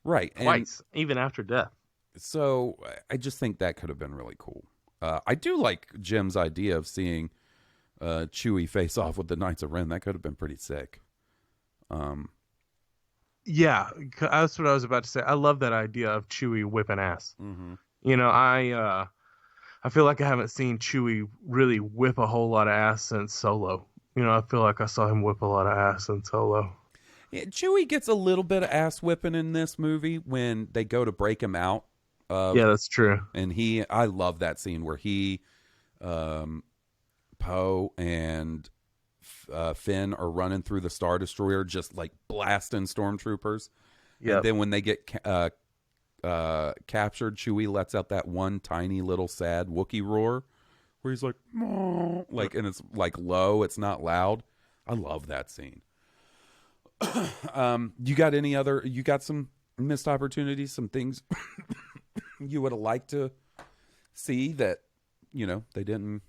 twice, even after death. So I just think that could have been really cool. I do like Jim's idea of seeing Chewie face off with the Knights of Ren. That could have been pretty sick. Yeah, that's what I was about to say. I love that idea of Chewie whipping ass. Mm-hmm. I feel like I haven't seen Chewie really whip a whole lot of ass since Solo. I feel like I saw him whip a lot of ass in Solo. Yeah, Chewie gets a little bit of ass whipping in this movie when they go to break him out. Yeah, that's true. And I love that scene where he, Poe and Finn are running through the Star Destroyer, just like blasting stormtroopers. Yeah. And then when they get captured, Chewie lets out that one tiny little sad Wookiee roar, where he's like, "Mom," and it's like low, it's not loud. I love that scene. You got some missed opportunities, some things you would have liked to see that they didn't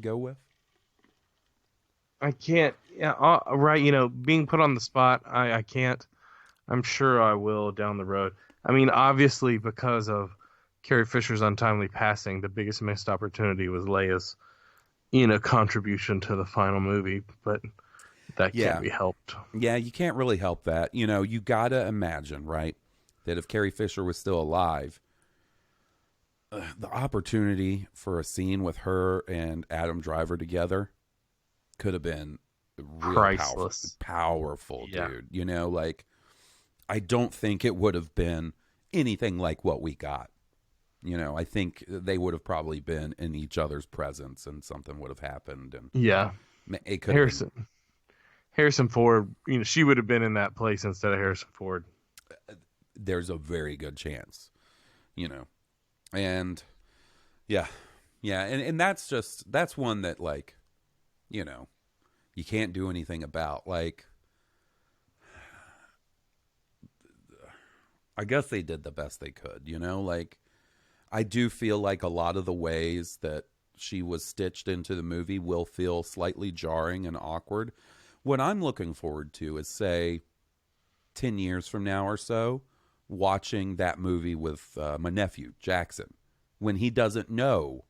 go with? I can't. Yeah, right. Being put on the spot, I can't. I'm sure I will down the road. I mean, obviously, because of Carrie Fisher's untimely passing, the biggest missed opportunity was Leia's, contribution to the final movie. But that can't be helped. Yeah, you can't really help that. You gotta imagine, right, that if Carrie Fisher was still alive, the opportunity for a scene with her and Adam Driver together could have been real priceless, powerful, dude. I don't think it would have been anything like what we got. I think they would have probably been in each other's presence, and something would have happened. And it could Harrison Ford. She would have been in that place instead of Harrison Ford. There's a very good chance, and Yeah. Yeah. And that's one that, like, you know, you can't do anything about. Like, I guess they did the best they could, you know? Like, I do feel like a lot of the ways that she was stitched into the movie will feel slightly jarring and awkward. What I'm looking forward to is, say, 10 years from now or so, watching that movie with my nephew, Jackson, when he doesn't know,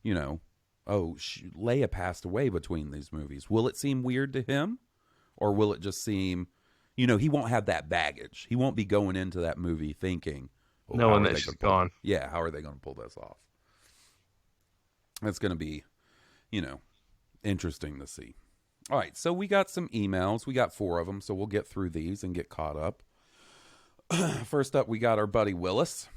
you know, oh, Leia passed away between these movies. Will it seem weird to him? Or will it just seem, you know, he won't have that baggage. He won't be going into that movie thinking, oh, knowing that she's gone. Yeah, how are they going to pull this off? That's going to be, you know, interesting to see. All right, so we got some emails. We got 4 of them, so we'll get through these and get caught up. First up, we got our buddy Willis.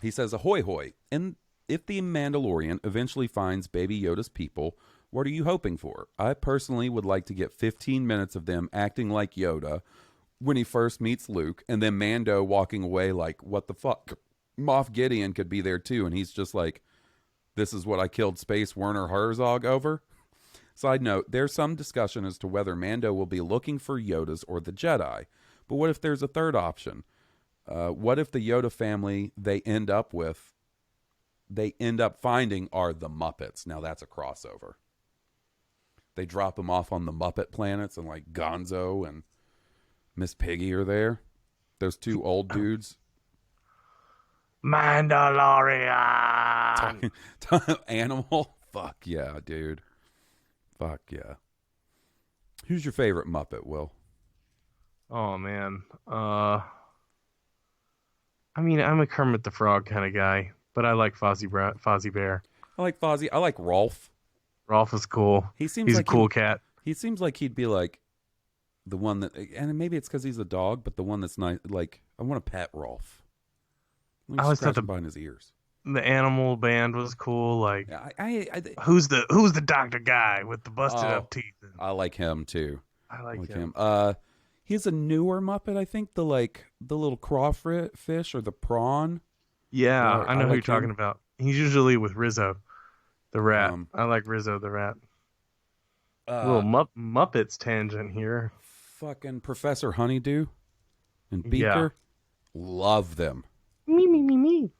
He says, ahoy hoy. And if the Mandalorian eventually finds Baby Yoda's people, what are you hoping for? I personally would like to get 15 minutes of them acting like Yoda when he first meets Luke, and then Mando walking away like, what the fuck? Moff Gideon could be there too, and he's just like, this is what I killed Space Werner Herzog over? Side note, there's some discussion as to whether Mando will be looking for Yodas or the Jedi. But what if there's a third option? What if the Yoda family they end up finding are the Muppets? Now that's a crossover. They drop them off on the Muppet planets, and like Gonzo and Miss Piggy are there. Those 2 old dudes. Mandalorian! Animal? Fuck yeah, dude. Fuck yeah. Who's your favorite Muppet, Will? Oh, man. I mean, I'm a Kermit the Frog kind of guy, but I like Fozzie Bear. I like Fozzie. I like Rolf. Rolf is cool. He's like a cool cat. He seems like he'd be like the one that, and maybe it's because he's a dog, but the one that's nice. Like, I want to pet Rolf. I always thought behind his ears. The animal band was cool. Like, I who's the doctor guy with the busted up teeth? I like him too. I like him. He's a newer Muppet, I think. The little crawfish or the prawn. Yeah, I know who you're talking about. He's usually with Rizzo, the rat. I like Rizzo the rat. Little Muppets tangent here. Fucking Professor Honeydew and Beaker. Yeah. Love them. Me.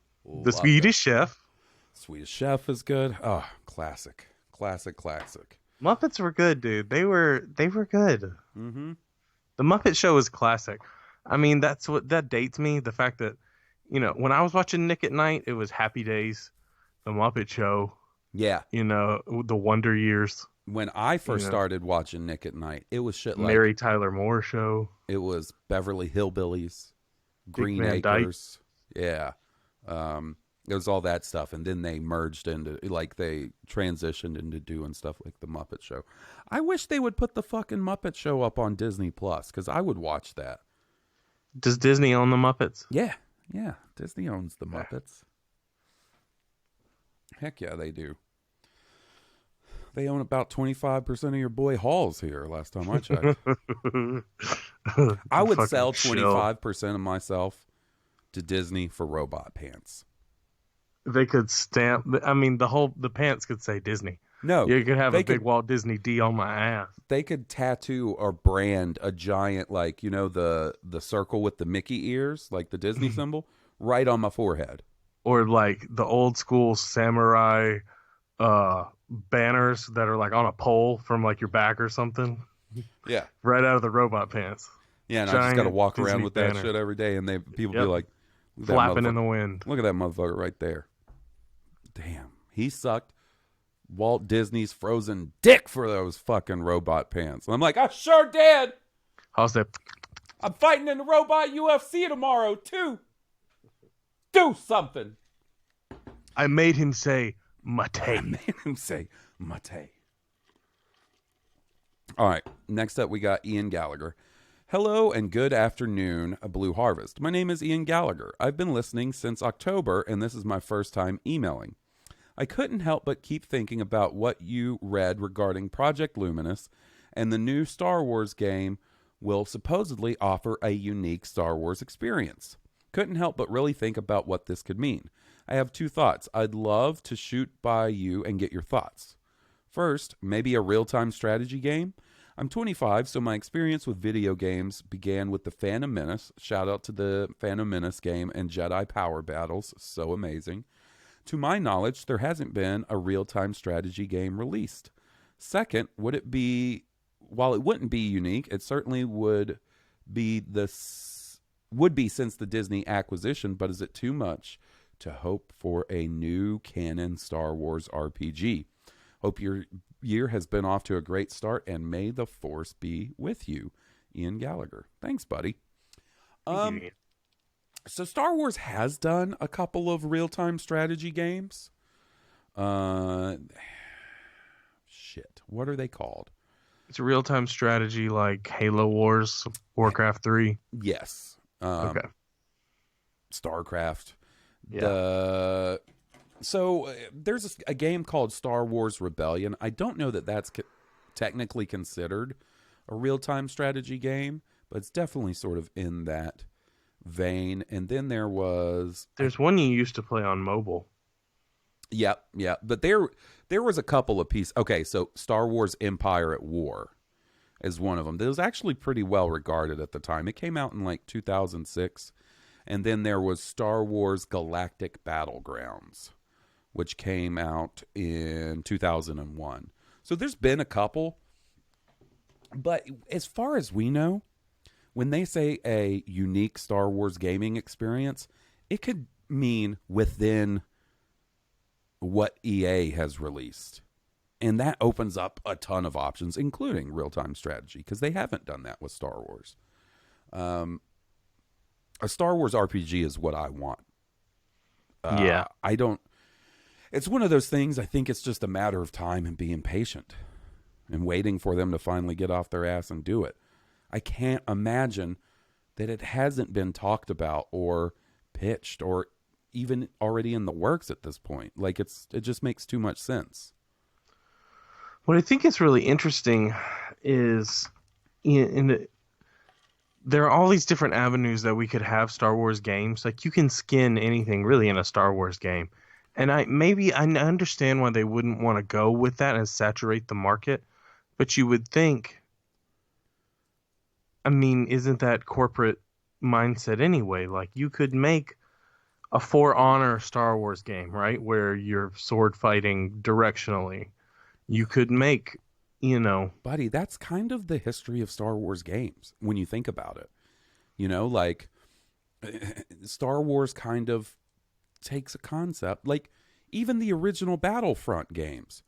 The Swedish Chef. Swedish Chef is good. Oh, classic. Muppets were good, dude. They were good. Mm-hmm. The Muppet Show is classic. I mean, that dates me. The fact that, you know, when I was watching Nick at Night, it was Happy Days, The Muppet Show. Yeah. You know, the Wonder Years. When I first started watching Nick at Night, it was shit like Mary Tyler Moore Show. It was Beverly Hillbillies, Green Van Acres. Yeah. It was all that stuff. And then they merged into, like, they transitioned into doing stuff like The Muppet Show. I wish they would put the fucking Muppet Show up on Disney Plus, because I would watch that. Does Disney own the Muppets? Yeah. Disney owns the Muppets. Heck yeah, they do. They own about 25% of your boy Hawes here, last time I checked. I would sell 25% of myself to Disney for robot pants. They could stamp. I mean, the pants could say Disney. No, you could have a big Walt Disney D on my ass. They could tattoo or brand a giant, like, you know, the circle with the Mickey ears, like the Disney symbol, right on my forehead. Or like the old school samurai banners that are like on a pole from like your back or something. Yeah, right out of the robot pants. Yeah, and I just got to walk around with that shit every day, and people be like, flapping in the wind. Look at that motherfucker right there. Damn, he sucked Walt Disney's frozen dick for those fucking robot pants. And I'm like, I sure did. How's that? I'm fighting in the robot UFC tomorrow too. Do something. I made him say mate. All right, next up we got Ian Gallagher. Hello and good afternoon, Blue Harvest. My name is Ian Gallagher. I've been listening since October, and this is my first time emailing. I couldn't help but keep thinking about what you read regarding Project Luminous, and the new Star Wars game will supposedly offer a unique Star Wars experience. Couldn't help but really think about what this could mean. I have two thoughts. I'd love to shoot by you and get your thoughts. First, maybe a real-time strategy game. I'm 25, so my experience with video games began with the Phantom Menace. Shout out to the Phantom Menace game and Jedi Power Battles. So amazing. To my knowledge, there hasn't been a real-time strategy game released. Second, while it wouldn't be unique, it certainly would be since the Disney acquisition, but is it too much to hope for a new canon Star Wars RPG? Hope your year has been off to a great start, and may the Force be with you. Ian Gallagher. Thanks, buddy. So Star Wars has done a couple of real-time strategy games. Shit. What are they called? It's a real-time strategy like Halo Wars, Warcraft 3. Yes. Okay. StarCraft. Yeah. So there's a game called Star Wars Rebellion. I don't know that that's technically considered a real-time strategy game, but it's definitely sort of in that vein. And then there's one you used to play on mobile. Yep. But there was a couple of pieces. Okay, so Star Wars Empire at War is one of them. That was actually pretty well regarded at the time. It came out in like 2006. And then there was Star Wars Galactic Battlegrounds, which came out in 2001. So there's been a couple. But as far as we know, when they say a unique Star Wars gaming experience, it could mean within what EA has released. And that opens up a ton of options, including real-time strategy, because they haven't done that with Star Wars. A Star Wars RPG is what I want. Yeah. It's one of those things, I think it's just a matter of time and being patient and waiting for them to finally get off their ass and do it. I can't imagine that it hasn't been talked about or pitched or even already in the works at this point. Like it just makes too much sense. What I think is really interesting is there are all these different avenues that we could have Star Wars games. Like you can skin anything really in a Star Wars game. And I understand why they wouldn't want to go with that and saturate the market. But you would think, I mean, isn't that corporate mindset anyway? Like you could make a For Honor Star Wars game, right? Where you're sword fighting directionally. You could make, Buddy, that's kind of the history of Star Wars games when you think about it. Like Star Wars kind of takes a concept, like even the original Battlefront games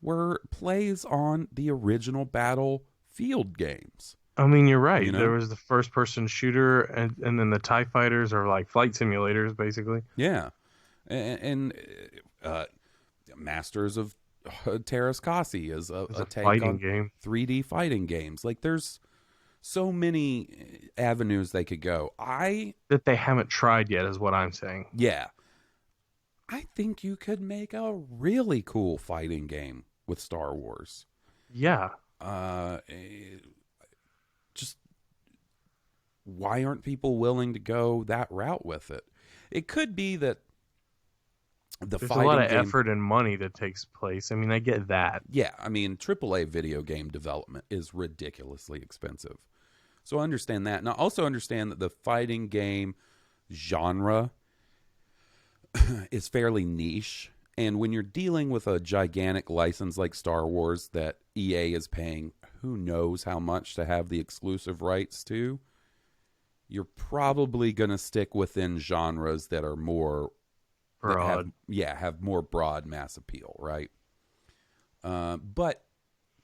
were plays on the original Battlefield games. I mean, you're right. There was the first-person shooter, and then the TIE fighters are like flight simulators, basically. Yeah. And Masters of Terrascasi is a take fighting on game. 3D fighting games. Like, there's so many avenues they could go. That they haven't tried yet is what I'm saying. Yeah. I think you could make a really cool fighting game with Star Wars. Yeah. Just why aren't people willing to go that route with it? It could be that there's a lot of effort and money that takes place. I mean, I get that. Yeah, I mean, AAA video game development is ridiculously expensive. So I understand that. And I also understand that the fighting game genre is fairly niche. And when you're dealing with a gigantic license like Star Wars that EA is paying who knows how much to have the exclusive rights to, you're probably going to stick within genres that are more broad. Have more broad mass appeal, right? But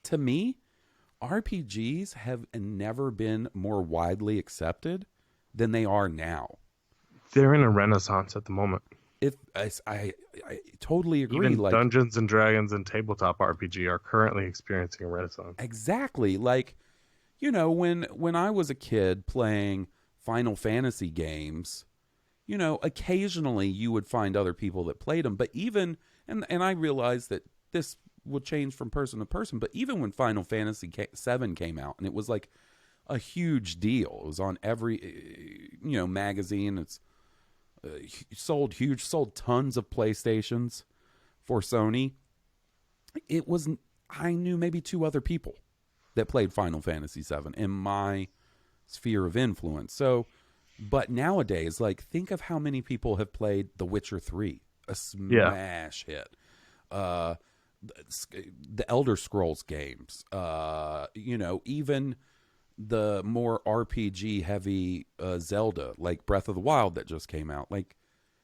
to me, RPGs have never been more widely accepted than they are now. They're in a renaissance at the moment. I totally agree. Even Dungeons and Dragons and tabletop RPG are currently experiencing a renaissance. Exactly. Like, when I was a kid playing Final Fantasy games, occasionally you would find other people that played them. But even, and I realized that this will change from person to person, but even when Final Fantasy VII came out, and it was like a huge deal. It was on every, magazine. It's sold tons of PlayStations for Sony. I knew maybe 2 other people that played Final Fantasy VII in my sphere of influence. So, but nowadays, like, think of how many people have played The Witcher 3, a smash hit. The Elder Scrolls games, even the more RPG heavy Zelda, like Breath of the Wild that just came out. Like,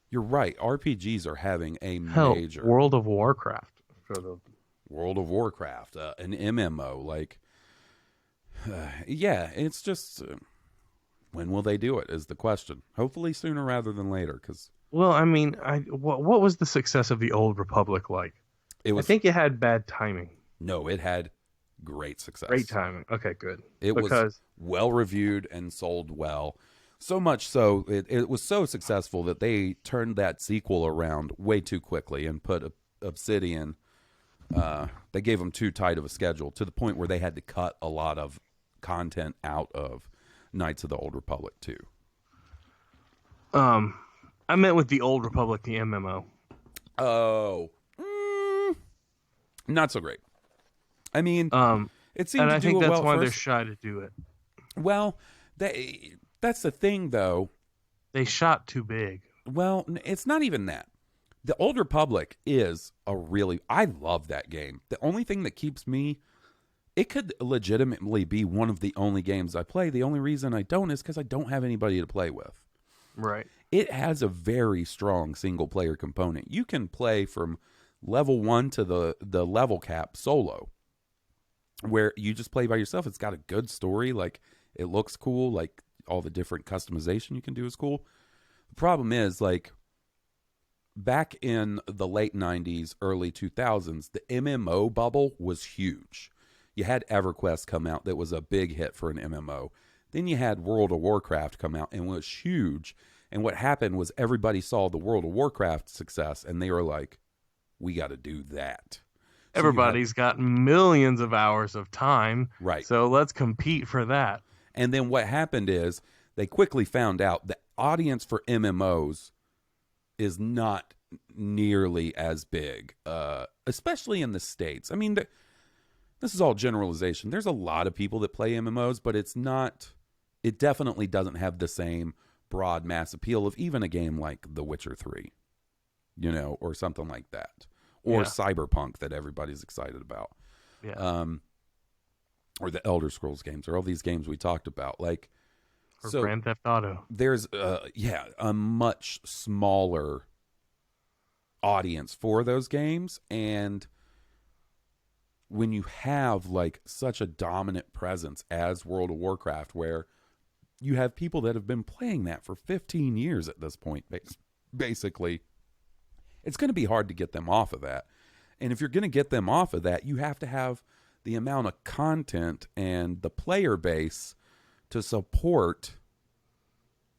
you're right, RPGs are having a major World of Warcraft, an MMO. Like, it's just when will they do it is the question. Hopefully sooner rather than later. Well, I mean, what was the success of the Old Republic like? I think it had bad timing. No, it had great success. Great timing. Okay, good. It was well reviewed and sold well. So much so, it was so successful that they turned that sequel around way too quickly and put Obsidian. They gave them too tight of a schedule to the point where they had to cut a lot of content out of Knights of the Old Republic 2. I meant with the Old Republic, the MMO. Oh. Not so great. I mean, it seems and I think that's why they they're shy to do it. Well, that's the thing, though. They shot too big. Well, it's not even that. The Old Republic is I love that game. The only thing that keeps me, it could legitimately be one of the only games I play. The only reason I don't is because I don't have anybody to play with. Right. It has a very strong single player component. You can play from level 1 to the level cap solo, where you just play by yourself. It's got a good story. Like, it looks cool. Like, all the different customization you can do is cool. The problem is, like, back in the late 90s, early 2000s, the MMO bubble was huge. You had EverQuest come out that was a big hit for an MMO. Then you had World of Warcraft come out and was huge. And what happened was everybody saw the World of Warcraft success and they were like, we got to do that. Everybody's got millions of hours of time. Right. So let's compete for that. And then what happened is they quickly found out the audience for MMOs is not nearly as big, especially in the States. I mean, this is all generalization. There's a lot of people that play MMOs, but it definitely doesn't have the same broad mass appeal of even a game like The Witcher 3, or something like that. Or Cyberpunk that everybody's excited about. Yeah. Or the Elder Scrolls games, or all these games we talked about. Like, or Grand Theft Auto. There's a much smaller audience for those games, and when you have like such a dominant presence as World of Warcraft, where you have people that have been playing that for 15 years at this point, basically, it's going to be hard to get them off of that. And if you're going to get them off of that, you have to have the amount of content and the player base to support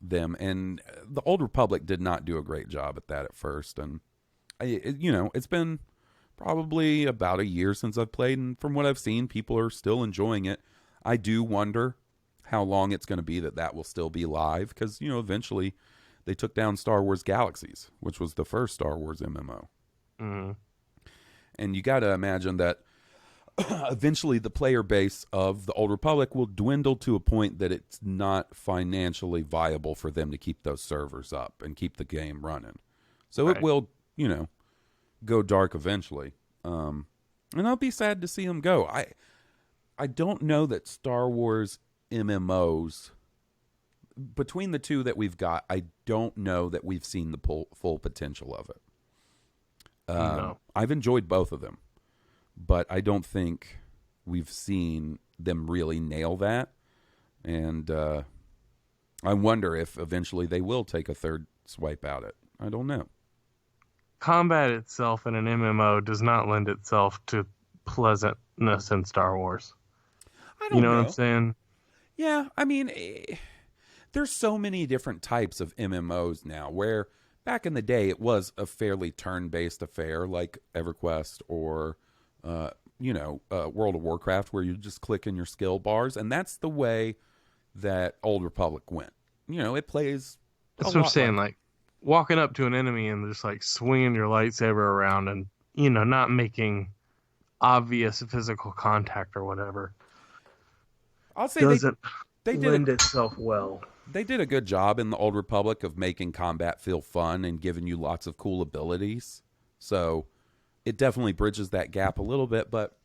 them. And the Old Republic did not do a great job at that at first. And, it's been probably about a year since I've played. And from what I've seen, people are still enjoying it. I do wonder how long it's going to be that will still be live. Because, eventually they took down Star Wars Galaxies, which was the first Star Wars MMO. Mm-hmm. And you got to imagine that eventually the player base of the Old Republic will dwindle to a point that it's not financially viable for them to keep those servers up and keep the game running. So It will, go dark eventually. And I'll be sad to see them go. I don't know that Star Wars MMOs, between the two that we've got, I don't know that we've seen the full potential of it. No. I've enjoyed both of them, but I don't think we've seen them really nail that. And I wonder if eventually they will take a third swipe at it. I don't know. Combat itself in an MMO does not lend itself to pleasantness in Star Wars. I don't know. What I'm saying? Yeah, I mean, there's so many different types of MMOs now, where back in the day it was a fairly turn-based affair like EverQuest or, World of Warcraft, where you just click in your skill bars, and that's the way that Old Republic went. It plays. That's what I'm saying. Like walking up to an enemy and just like swinging your lightsaber around and not making obvious physical contact or whatever. I'll say doesn't they lend itself well. They did a good job in the Old Republic of making combat feel fun and giving you lots of cool abilities. So it definitely bridges that gap a little bit. But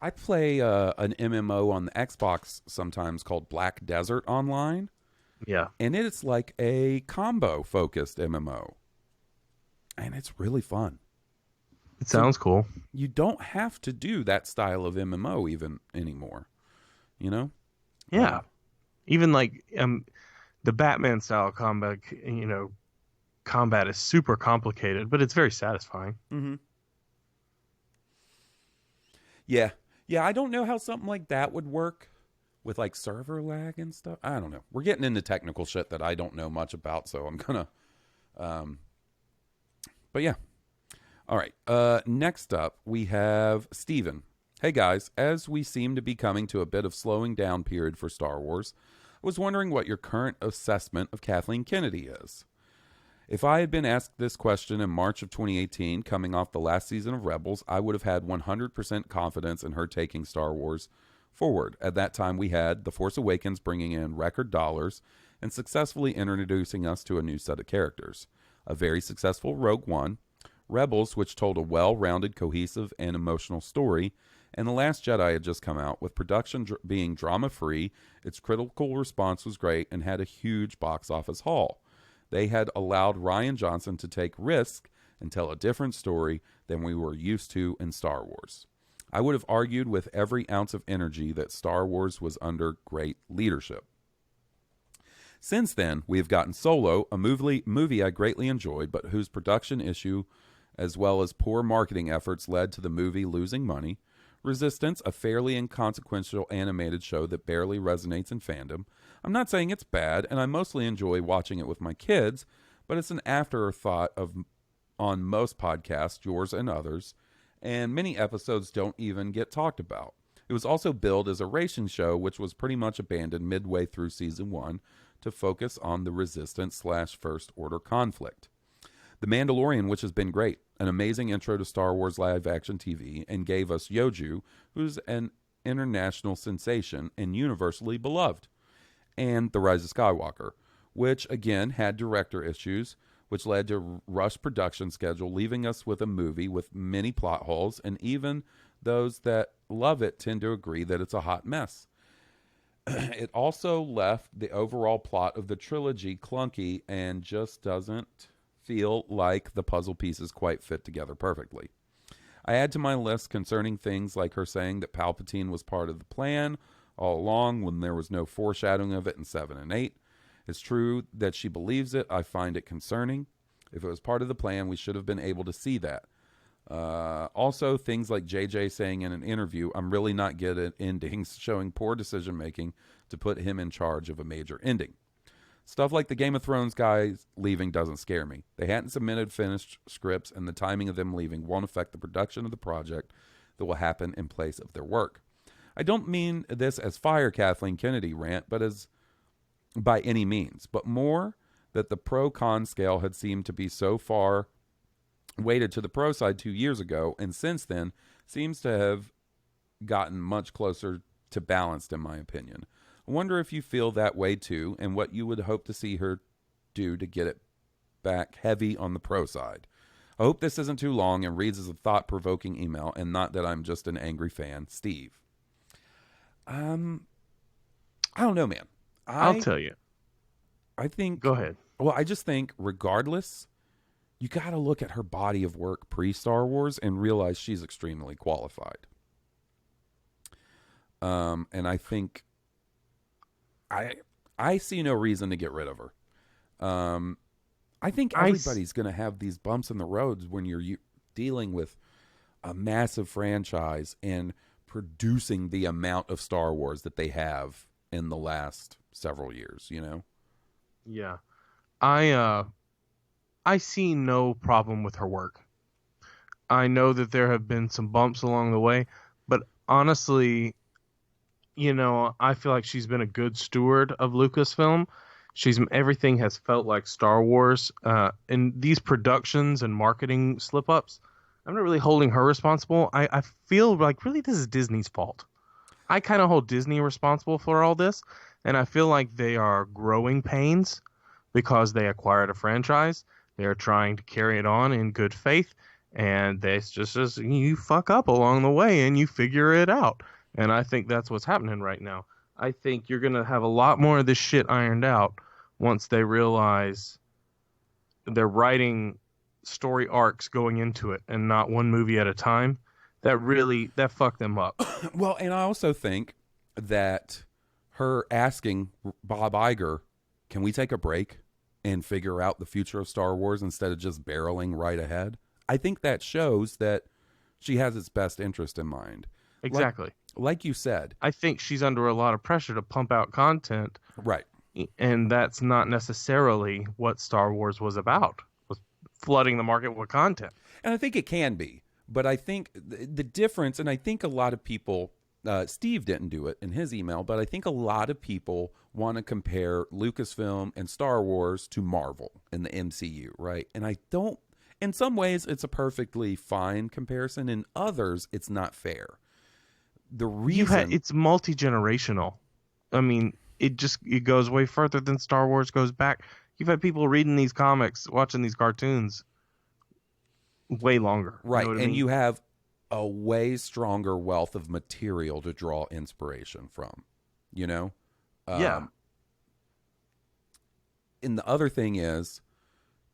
I play an MMO on the Xbox sometimes called Black Desert Online. Yeah. And it's like a combo-focused MMO. And it's really fun. It sounds cool. You don't have to do that style of MMO even anymore. You know? Yeah. Even like the Batman style combat, combat is super complicated, but it's very satisfying. Mm-hmm. Yeah. Yeah, I don't know how something like that would work with like server lag and stuff. I don't know. We're getting into technical shit that I don't know much about, so I'm gonna but yeah. All right. Next up we have Steven. Hey guys, as we seem to be coming to a bit of slowing down period for Star Wars, I was wondering what your current assessment of Kathleen Kennedy is. If I had been asked this question in March of 2018, coming off the last season of Rebels, I would have had 100% confidence in her taking Star Wars forward. At that time, we had The Force Awakens bringing in record dollars and successfully introducing us to a new set of characters. A very successful Rogue One, Rebels, which told a well-rounded, cohesive, and emotional story, and The Last Jedi had just come out, with production being drama-free. Its critical response was great and had a huge box office haul. They had allowed Rian Johnson to take risks and tell a different story than we were used to in Star Wars. I would have argued with every ounce of energy that Star Wars was under great leadership. Since then, we have gotten Solo, a movie I greatly enjoyed, but whose production issue as well as poor marketing efforts led to the movie losing money. Resistance, a fairly inconsequential animated show that barely resonates in fandom. I'm not saying it's bad, and I mostly enjoy watching it with my kids, but it's an afterthought on most podcasts, yours and others, and many episodes don't even get talked about. It was also billed as a racing show, which was pretty much abandoned midway through season 1 to focus on the Resistance/First Order conflict. The Mandalorian, which has been great, an amazing intro to Star Wars live-action TV, and gave us Yoju, who's an international sensation and universally beloved, and The Rise of Skywalker, which again had director issues, which led to rushed production schedule, leaving us with a movie with many plot holes, and even those that love it tend to agree that it's a hot mess. It also left the overall plot of the trilogy clunky and just doesn't feel like the puzzle pieces quite fit together perfectly. I add to my list concerning things like her saying that Palpatine was part of the plan all along when there was no foreshadowing of it in 7 and 8. It's true that she believes it. I find it concerning. If it was part of the plan, we should have been able to see that. Also, things like JJ saying in an interview, I'm really not good at endings, showing poor decision making to put him in charge of a major ending. Stuff like the Game of Thrones guys leaving doesn't scare me. They hadn't submitted finished scripts, and the timing of them leaving won't affect the production of the project that will happen in place of their work. I don't mean this as fire Kathleen Kennedy rant, but as by any means, but more that the pro-con scale had seemed to be so far weighted to the pro side 2 years ago, and since then seems to have gotten much closer to balanced, in my opinion. I wonder if you feel that way too, and what you would hope to see her do to get it back heavy on the pro side. I hope this isn't too long and reads as a thought-provoking email, and not that I'm just an angry fan. Steve. I don't know, man. I'll tell you. I think... Go ahead. Well, I just think, regardless, you got to look at her body of work pre-Star Wars and realize she's extremely qualified. And I think... I see no reason to get rid of her. I think everybody's going to have these bumps in the roads when you're dealing with a massive franchise and producing the amount of Star Wars that they have in the last several years, you know? Yeah. I see no problem with her work. I know that there have been some bumps along the way, but honestly, I feel like she's been a good steward of Lucasfilm. Everything has felt like Star Wars. And these productions and marketing slip-ups, I'm not really holding her responsible. I feel like really this is Disney's fault. I kind of hold Disney responsible for all this, and I feel like they are growing pains because they acquired a franchise. They're trying to carry it on in good faith, and it's just you fuck up along the way and you figure it out. And I think that's what's happening right now. I think you're going to have a lot more of this shit ironed out once they realize they're writing story arcs going into it and not one movie at a time. That fucked them up. Well, and I also think that her asking Bob Iger, can we take a break and figure out the future of Star Wars instead of just barreling right ahead? I think that shows that she has its best interest in mind. Exactly. Like you said. I think she's under a lot of pressure to pump out content. Right. And that's not necessarily what Star Wars was about, was flooding the market with content. And I think it can be. But I think the difference, and I think a lot of people, Steve didn't do it in his email, but I think a lot of people want to compare Lucasfilm and Star Wars to Marvel in the MCU, right? And I don't, in some ways, it's a perfectly fine comparison. In others, it's not fair. The reason it's multi-generational. I mean, it goes way further than Star Wars goes back. You've had people reading these comics, watching these cartoons way longer. Right. You know what And I mean? you have a way stronger wealth of material to draw inspiration from, you know? Yeah. And the other thing is,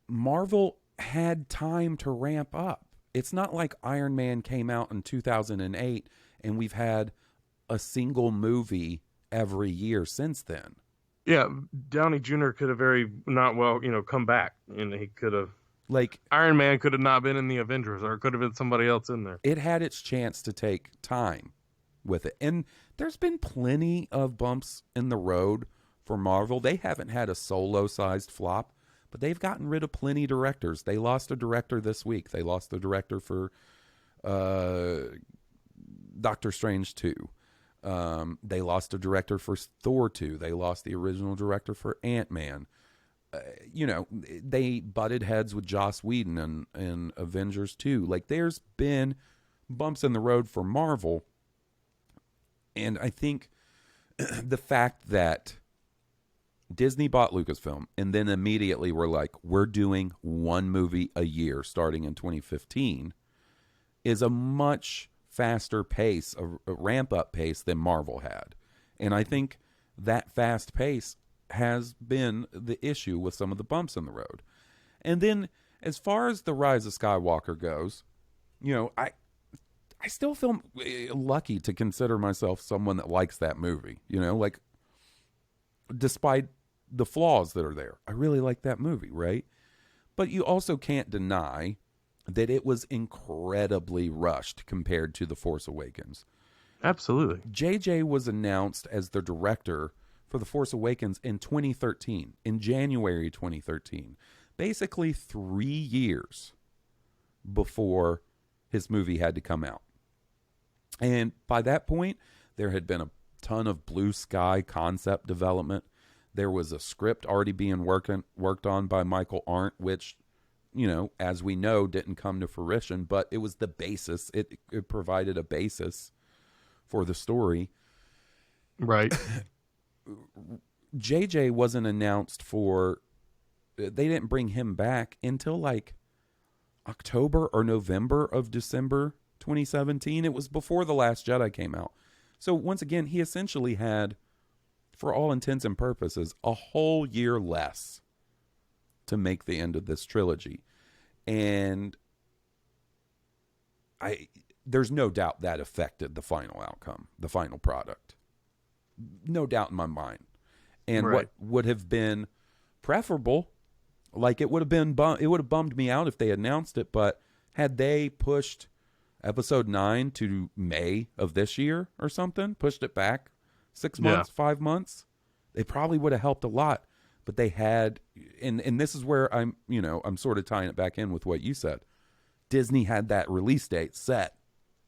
Marvel had time to ramp up. It's not like Iron Man came out in 2008 and we've had a single movie every year since then. Yeah, Downey Jr. could have come back, and he could have, like, Iron Man could have not been in the Avengers, or it could have been somebody else in there. It had its chance to take time with it. And there's been plenty of bumps in the road for Marvel. They haven't had a solo-sized flop, but they've gotten rid of plenty of directors. They lost a director this week. They lost the director for Doctor Strange 2. They lost a director for Thor 2. They lost the original director for Ant-Man. They butted heads with Joss Whedon in Avengers 2. Like, there's been bumps in the road for Marvel. And I think the fact that Disney bought Lucasfilm and then immediately were like, we're doing one movie a year starting in 2015 is a much faster pace, a ramp-up pace than Marvel had. And I think that fast pace has been the issue with some of the bumps in the road. And then as far as The Rise of Skywalker goes, I still feel lucky to consider myself someone that likes that movie. Despite the flaws that are there, I really like that movie, right? But you also can't deny that it was incredibly rushed compared to The Force Awakens. Absolutely. JJ was announced as the director for The Force Awakens in 2013, in January 2013. Basically 3 years before his movie had to come out. And by that point, there had been a ton of blue sky concept development. There was a script already being worked on by Michael Arndt, which, as we know, didn't come to fruition, but it was the basis. It provided a basis for the story. Right. JJ wasn't announced they didn't bring him back until like October or November of December 2017. It was before The Last Jedi came out. So once again, he essentially had, for all intents and purposes, a whole year less to make the end of this trilogy. And there's no doubt that affected the final outcome, the final product. No doubt in my mind. And right. What would have been preferable, like it would have bummed me out if they announced it, but had they pushed episode 9 to May of this year or something, pushed it back 6 months, 5 months, they probably would have helped a lot. But they had, and this is where I'm sort of tying it back in with what you said. Disney had that release date set.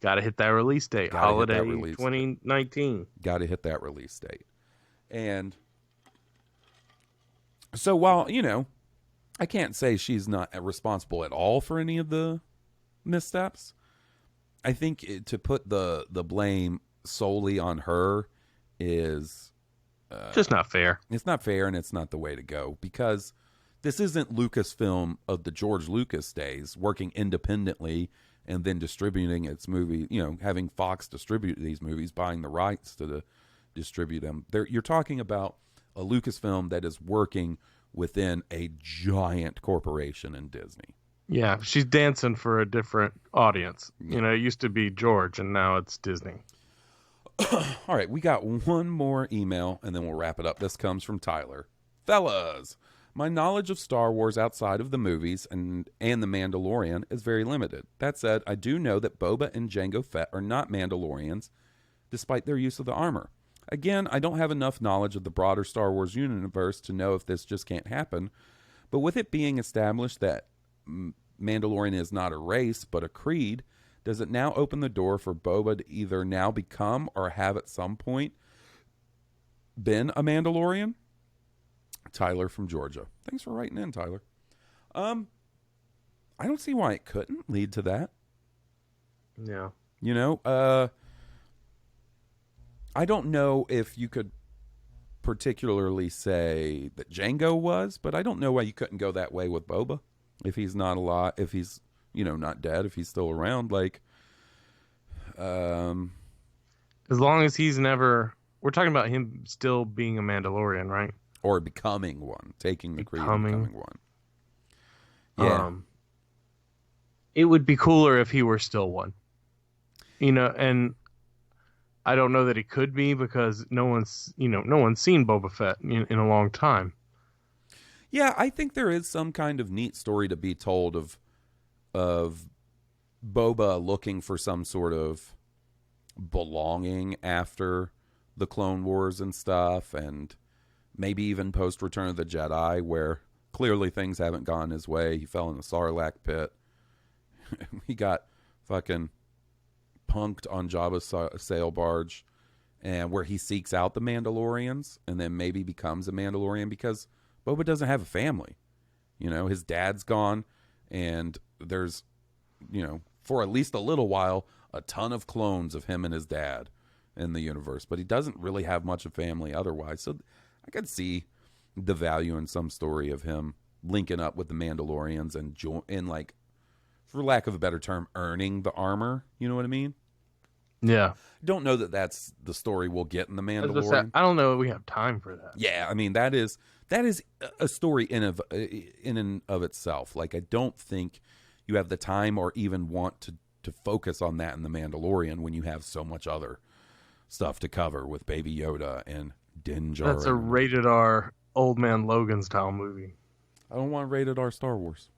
Got to hit that release date. Holiday 2019. Got to hit that release date. And So while, I can't say she's not responsible at all for any of the missteps, I think to put the blame solely on her is just not fair. It's not fair, and it's not the way to go, because this isn't Lucasfilm of the George Lucas days working independently and then distributing its movie, having Fox distribute these movies, buying the rights to distribute them. You're talking about a Lucasfilm that is working within a giant corporation in Disney. Yeah, she's dancing for a different audience. It used to be George, and now it's Disney. All right, we got one more email, and then we'll wrap it up. This comes from Tyler. Fellas, my knowledge of Star Wars outside of the movies and The Mandalorian is very limited. That said, I do know that Boba and Jango Fett are not Mandalorians, despite their use of the armor. Again, I don't have enough knowledge of the broader Star Wars universe to know if this just can't happen, but with it being established that Mandalorian is not a race, but a creed, does it now open the door for Boba to either now become or have at some point been a Mandalorian? Tyler from Georgia. Thanks for writing in, Tyler. I don't see why it couldn't lead to that. Yeah. I don't know if you could particularly say that Jango was, but I don't know why you couldn't go that way with Boba. If he's not alive, if he's, not dead, if he's still around, as long as he's never, we're talking about him still being a Mandalorian, right? Or becoming one, taking the creed and becoming one. Yeah. It would be cooler if he were still one. And I don't know that he could be, because no one's seen Boba Fett in a long time. Yeah, I think there is some kind of neat story to be told of Boba looking for some sort of belonging after the Clone Wars and stuff, and maybe even post Return of the Jedi, where clearly things haven't gone his way. He fell in the Sarlacc pit. He got fucking punked on Jabba's sail barge, and where he seeks out the Mandalorians and then maybe becomes a Mandalorian, because Boba doesn't have a family. His dad's gone, and there's, for at least a little while, a ton of clones of him and his dad in the universe, but he doesn't really have much of family otherwise. So I could see the value in some story of him linking up with the Mandalorians and for lack of a better term, earning the armor. You know what I mean? Yeah. Don't know that that's the story we'll get in the Mandalorian. I don't know if we have time for that. Yeah, I mean, that is a story in and of itself. I don't think you have the time or even want to focus on that in the Mandalorian when you have so much other stuff to cover with Baby Yoda and Din Djarin. That's a rated R Old Man Logan style movie. I don't want rated R Star Wars.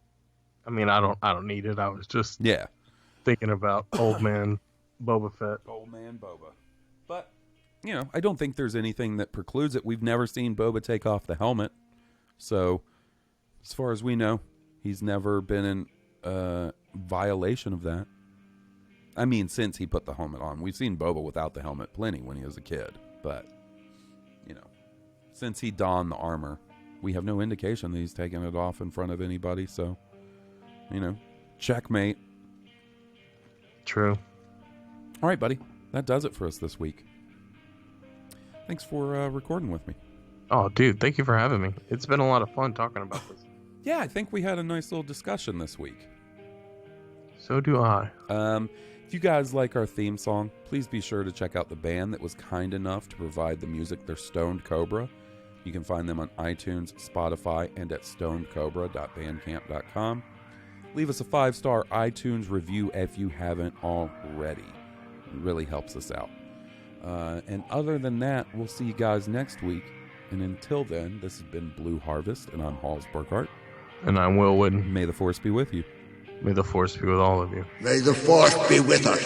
I mean, I don't need it. I was just thinking about Old Man Boba Fett. Old Man Boba. But, I don't think there's anything that precludes it. We've never seen Boba take off the helmet. So, as far as we know, he's never been in violation of that. I mean, since he put the helmet on. We've seen Boba without the helmet plenty when he was a kid. But, since he donned the armor, we have no indication that he's taken it off in front of anybody. So, checkmate. True. All right, buddy. That does it for us this week. Thanks for recording with me. Oh, dude, thank you for having me. It's been a lot of fun talking about this. Yeah, I think we had a nice little discussion this week. So do I. If you guys like our theme song, please be sure to check out the band that was kind enough to provide the music. They're Stoned Cobra. You can find them on iTunes, Spotify, and at stonedcobra.bandcamp.com. Leave us a 5-star iTunes review if you haven't already. It really helps us out. And other than that, we'll see you guys next week. And until then, this has been Blue Harvest, and I'm Hawes Burkhart. And I'm Will Wooden. May the Force be with you. May the Force be with all of you. May the Force be with us.